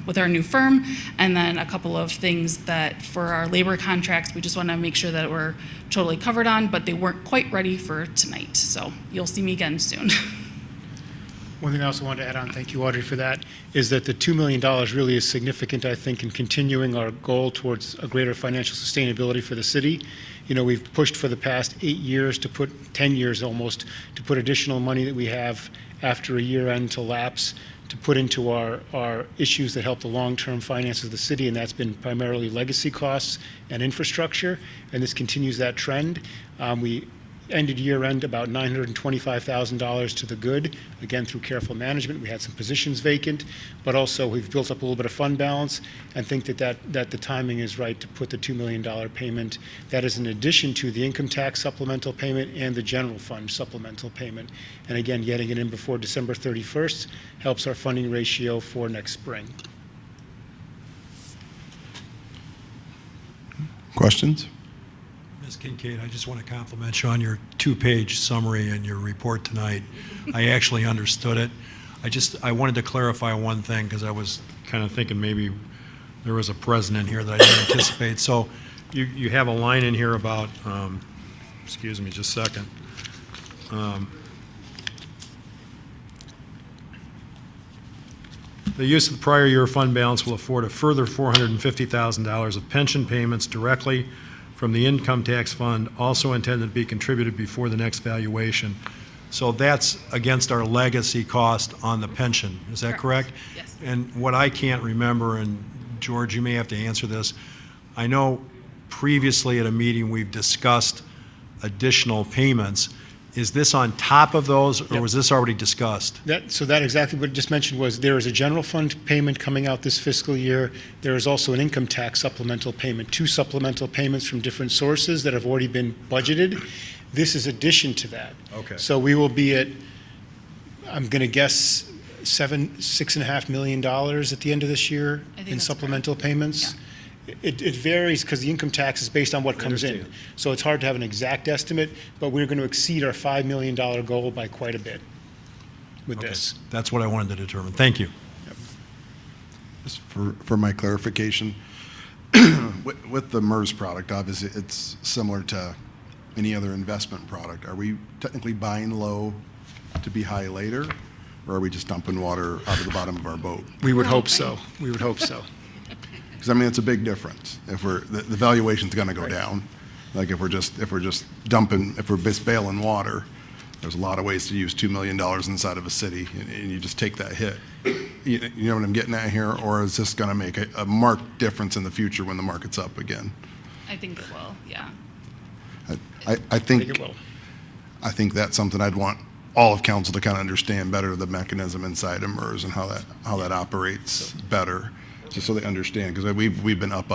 with our new firm, and then a couple of things that for our labor contracts, we just want to make sure that we're totally covered on, but they weren't quite ready for tonight. So you'll see me again soon.
One thing I also wanted to add on, thank you, Audrey, for that, is that the $2 million really is significant, I think, in continuing our goal towards a greater financial sustainability for the city. You know, we've pushed for the past 8 years to put, 10 years almost, to put additional money that we have after a year end to lapse to put into our issues that help the long-term finances of the city, and that's been primarily legacy costs and infrastructure, and this continues that trend. We ended year-end about $925,000 to the good, again, through careful management. We had some positions vacant, but also we've built up a little bit of fund balance and think that the timing is right to put the $2 million payment. That is in addition to the income tax supplemental payment and the general fund supplemental payment. And again, getting it in before December 31st helps our funding ratio for next spring.
Questions?
Ms. Kincaid, I just want to compliment you on your 2-page summary in your report tonight. I actually understood it. I wanted to clarify one thing because I was kind of thinking maybe there was a president here that I didn't anticipate. So you have a line in here about, excuse me just a second. The use of the prior year fund balance will afford a further $450,000 of pension payments directly from the income tax fund, also intended to be contributed before the next valuation. So that's against our legacy cost on the pension. Is that correct?
Yes.
And what I can't remember, and George, you may have to answer this, I know previously at a meeting we've discussed additional payments. Is this on top of those, or was this already discussed?
So that exactly what I just mentioned was there is a general fund payment coming out this fiscal year. There is also an income tax supplemental payment, 2 supplemental payments from different sources that have already been budgeted. This is addition to that.
Okay.
So we will be at, I'm going to guess, $6.5 million at the end of this year in supplemental payments.
Yeah.
It varies because the income tax is based on what comes in. So it's hard to have an exact estimate, but we're going to exceed our $5 million goal by quite a bit with this.
That's what I wanted to determine. Thank you.
Just for my clarification, with the MERS product, obviously it's similar to any other investment product. Are we technically buying low to be high later, or are we just dumping water out of the bottom of our boat?
We would hope so. We would hope so.
Because I mean, it's a big difference. If the valuation's going to go down, like if we're just dumping, if we're just bailing water, there's a lot of ways to use $2 million inside of a city, and you just take that hit. You know what I'm getting at here, or is this going to make a marked difference in the future when the market's up again?
I think it will, yeah.
I think
it will.
I think that's something I'd want all of council to kind of understand better, the mechanism inside of MERS and how that operates better, just so they understand, because we've been up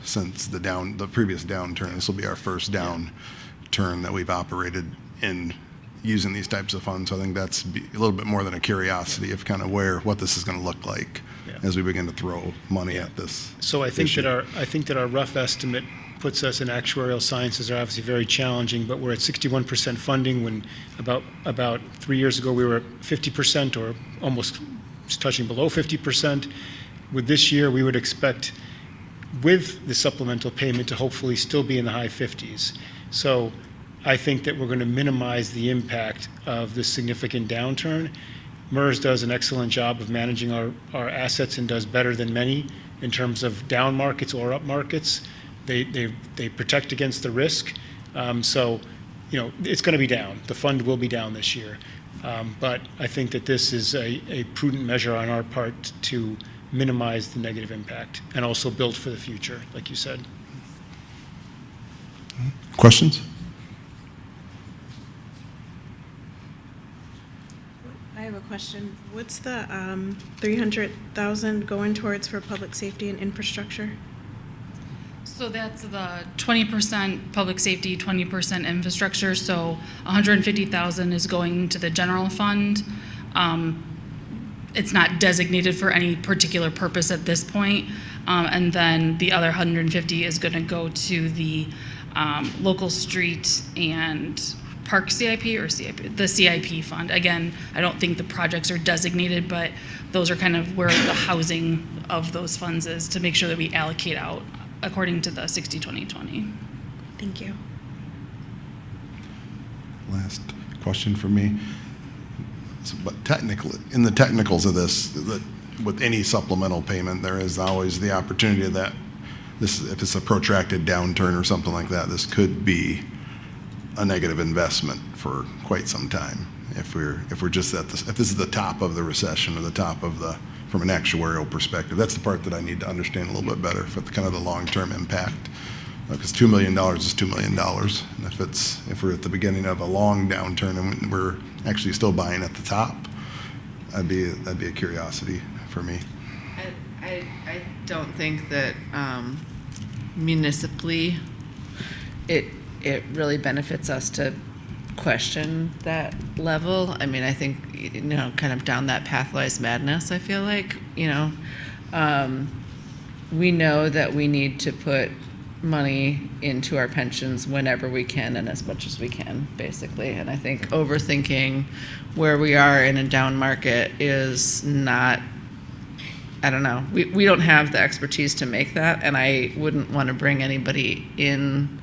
since the previous downturn. This will be our first downturn that we've operated in using these types of funds. So I think that's a little bit more than a curiosity of kind of what this is going to look like as we begin to throw money at this.
So I think that our rough estimate puts us in actuarial sciences are obviously very challenging, but we're at 61% funding when about 3 years ago we were at 50% or almost touching below 50%. With this year, we would expect with the supplemental payment to hopefully still be in the high 50s. So I think that we're going to minimize the impact of this significant downturn. MERS does an excellent job of managing our assets and does better than many in terms of down markets or up markets. They protect against the risk. So, you know, it's going to be down. The fund will be down this year. But I think that this is a prudent measure on our part to minimize the negative impact and also build for the future, like you said.
Questions?
I have a question. What's the 300,000 going towards for public safety and infrastructure?
So that's the 20% public safety, 20% infrastructure. So 150,000 is going to the general fund. It's not designated for any particular purpose at this point. And then the other 150 is going to go to the local street and park CIP or CIP, the CIP fund. Again, I don't think the projects are designated, but those are kind of where the housing of those funds is to make sure that we allocate out according to the 60-20-20.
Thank you.
Last question for me. But technically, in the technicals of this, that with any supplemental payment, there is always the opportunity that this, if it's a protracted downturn or something like that, this could be a negative investment for quite some time. If we're just at this, if this is the top of the recession or the top of the, from an actuarial perspective, that's the part that I need to understand a little bit better for the kind of the long-term impact. Because $2 million is $2 million, and if we're at the beginning of a long downturn and we're actually still buying at the top, that'd be a curiosity for me.
I don't think that municipally it really benefits us to question that level. I mean, I think, you know, kind of down that path lies madness, I feel like, you know. We know that we need to put money into our pensions whenever we can and as much as we can, basically. And I think overthinking where we are in a down market is not, I don't know, we don't have the expertise to make that, and I wouldn't want to bring anybody in.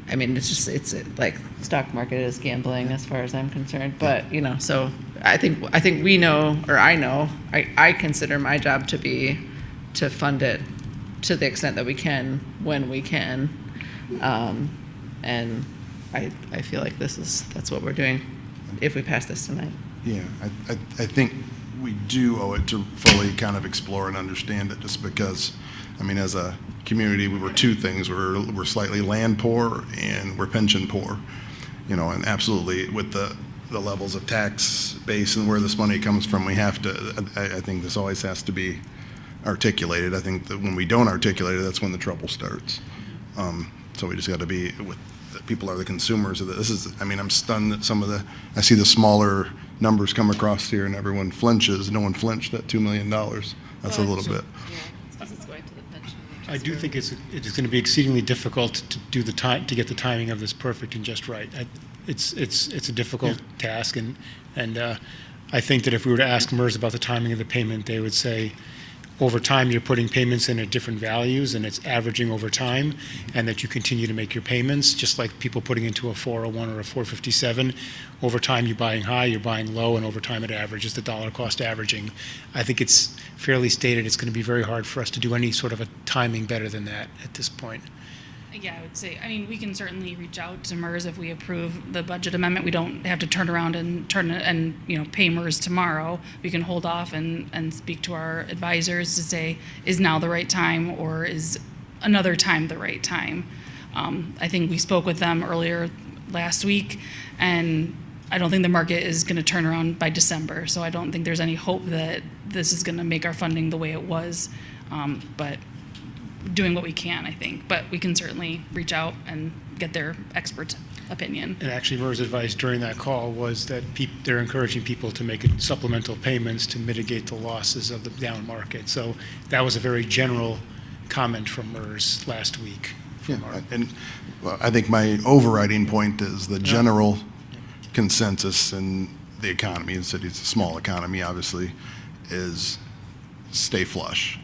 I mean, it's like stock market is gambling as far as I'm concerned, but, you know, so I think we know, or I know, I consider my job to be to fund it to the extent that we can when we can, and I feel like that's what we're doing if we pass this tonight.
Yeah, I think we do owe it to fully kind of explore and understand it, just because, I mean, as a community, we were two things. We're slightly land poor and we're pension poor, you know, and absolutely with the levels of tax base and where this money comes from, we have to, I think this always has to be articulated. I think that when we don't articulate it, that's when the trouble starts. So we just got to be with the people are the consumers of this. I mean, I'm stunned that I see the smaller numbers come across here and everyone flinches. No one flinched at $2 million. That's a little bit.
Yeah, it's because it's going to the pension.
I do think it's going to be exceedingly difficult to do to get the timing of this perfect and just right. It's a difficult task, and I think that if we were to ask MERS about the timing of the payment, they would say, over time, you're putting payments in at different values, and it's averaging over time, and that you continue to make your payments, just like people putting into a 401 or a 457. Over time, you're buying high, you're buying low, and over time, it averages the dollar cost averaging. I think it's fairly stated it's going to be very hard for us to do any sort of a timing better than that at this point.
Yeah, I would say, I mean, we can certainly reach out to MERS if we approve the budget amendment. We don't have to turn around and pay MERS tomorrow. We can hold off and speak to our advisors to say, is now the right time or is another time the right time? I think we spoke with them earlier last week, and I don't think the market is going to turn around by December. So I don't think there's any hope that this is going to make our funding the way it was. But doing what we can, I think, but we can certainly reach out and get their expert opinion.
And actually, MERS advice during that call was that they're encouraging people to make supplemental payments to mitigate the losses of the down market. So that was a very general comment from MERS last week.
Yeah, and I think my overriding point is the general consensus in the economy, in the city, it's a small economy, obviously, is stay flush.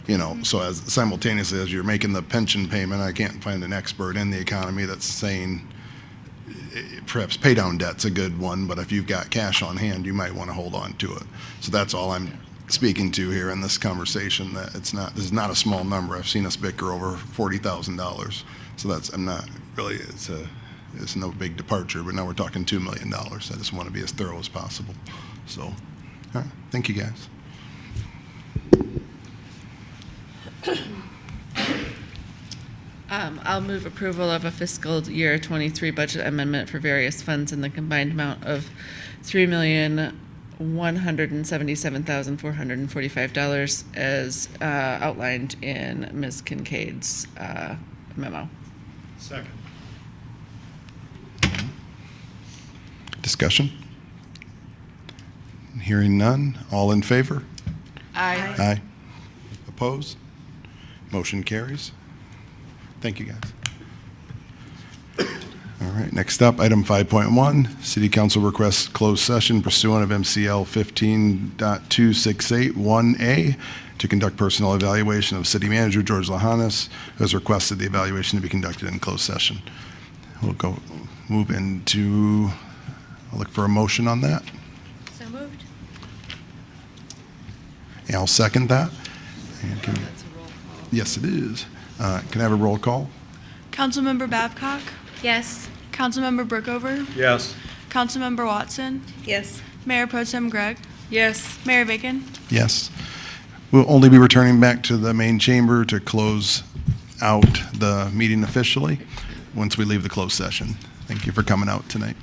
You know, so as simultaneously as you're making the pension payment, I can't find an expert in the economy that's saying perhaps pay down debt's a good one, but if you've got cash on hand, you might want to hold on to it. So that's all I'm speaking to here in this conversation, that this is not a small number. I've seen us bicker over $40,000. So I'm not really, it's no big departure, but now we're talking $2 million. I just want to be as thorough as possible. So, all right, thank you guys.
I'll move approval of a fiscal year 23 budget amendment for various funds in the combined amount of $3,177,445 as outlined in Ms. Kincaid's memo.
Second.
Discussion? Hearing none. All in favor?
Aye.
Aye. Opposed? Motion carries. Thank you, guys. All right, next up, item 5.1, City Council requests closed session pursuant of MCL 15.2681A to conduct personnel evaluation of City Manager George Lahanas, who has requested the evaluation to be conducted in closed session. We'll move into, I'll look for a motion on that.
So moved.
And I'll second that. And yes, it is. Can I have a roll call?
Councilmember Babcock?
Yes.
Councilmember Brookover?
Yes.
Councilmember Watson?
Yes.
Mayor Pro Tem Gregg?
Yes.
Mayor Bacon?
Yes. We'll only be returning back to the main chamber to close out the meeting officially once we leave the closed session. Thank you for coming out tonight.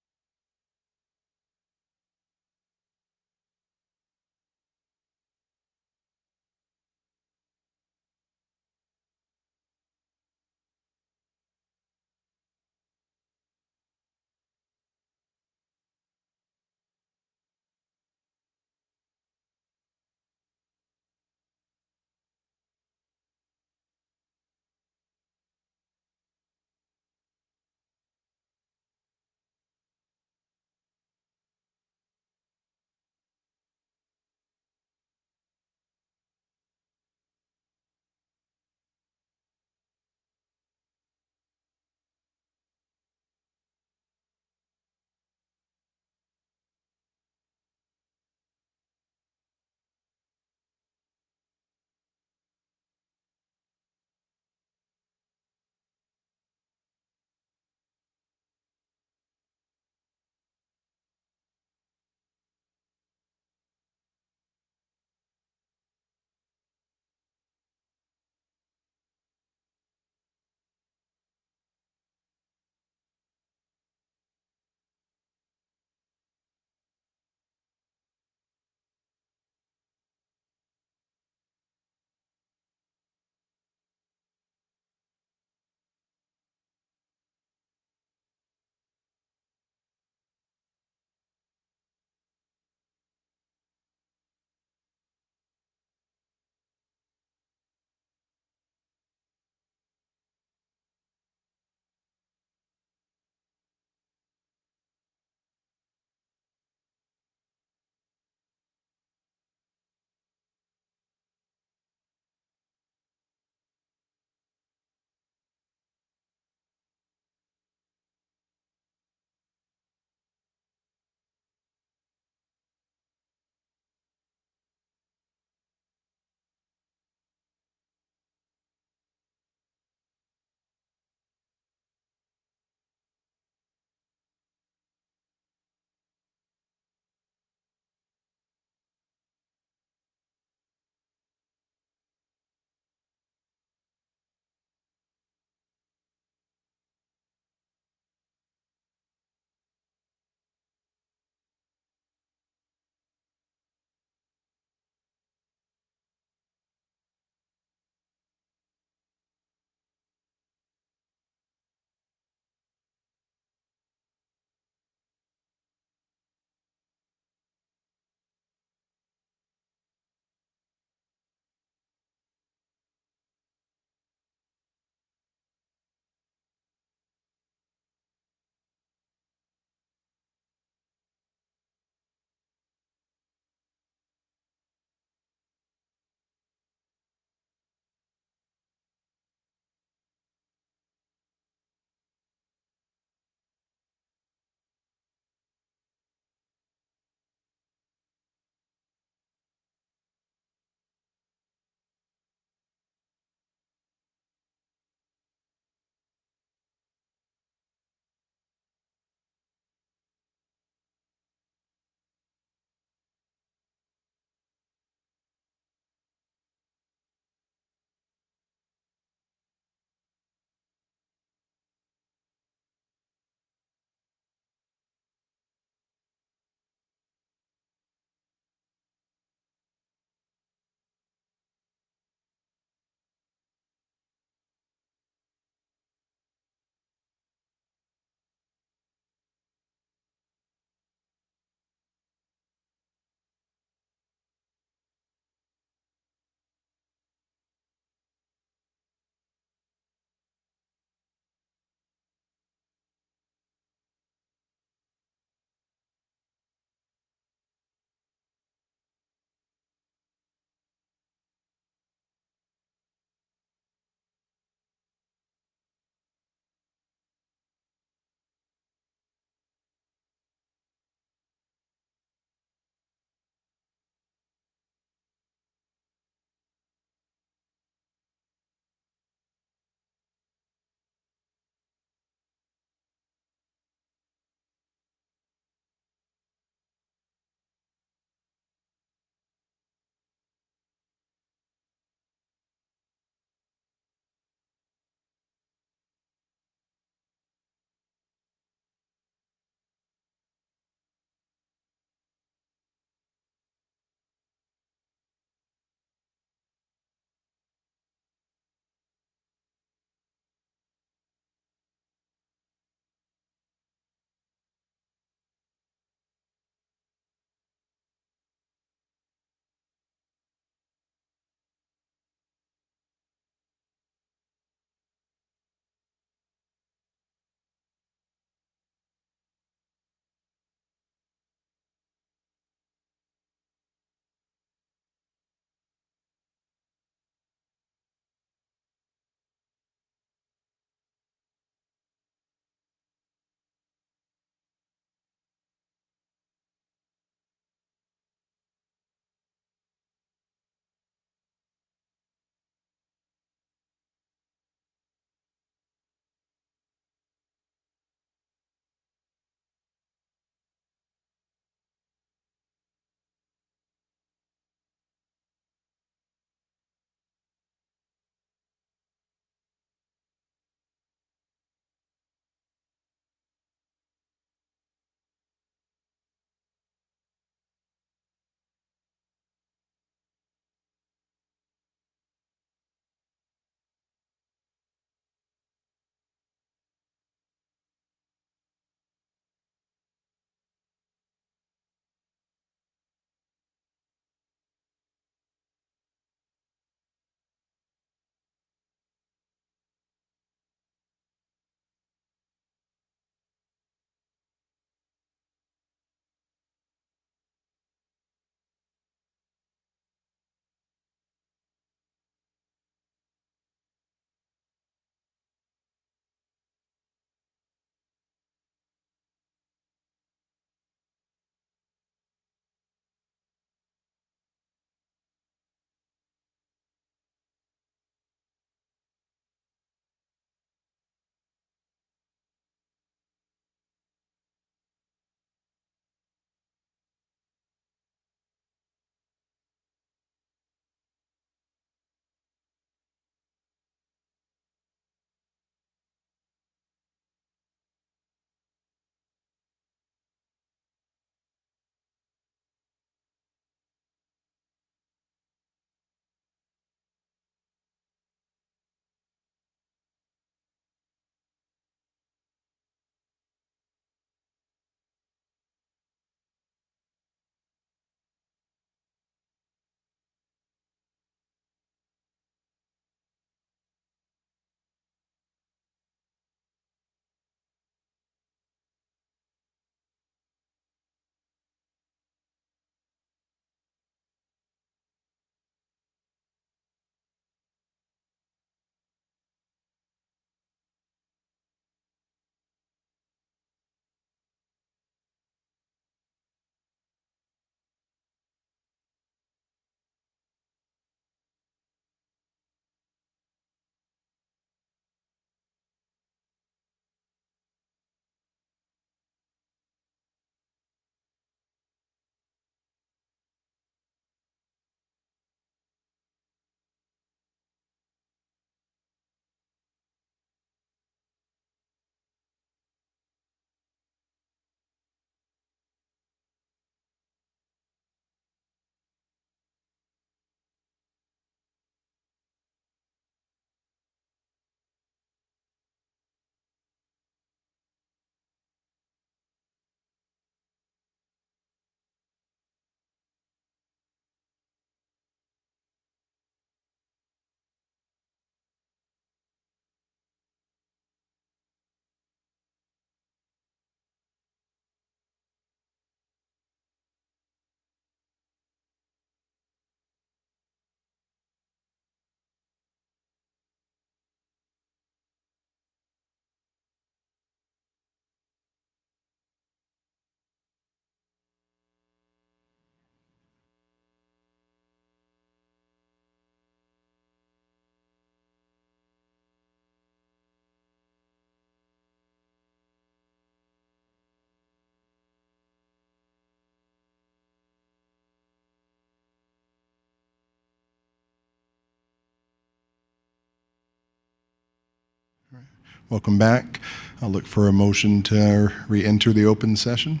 Welcome back. I'll look for a motion to re-enter the open session.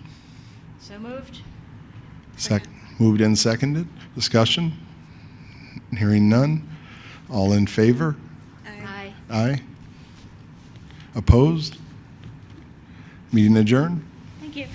So moved?
Moved and seconded. Discussion? Hearing none. All in favor?
Aye.
Aye. Opposed? Meeting adjourned.
Thank you.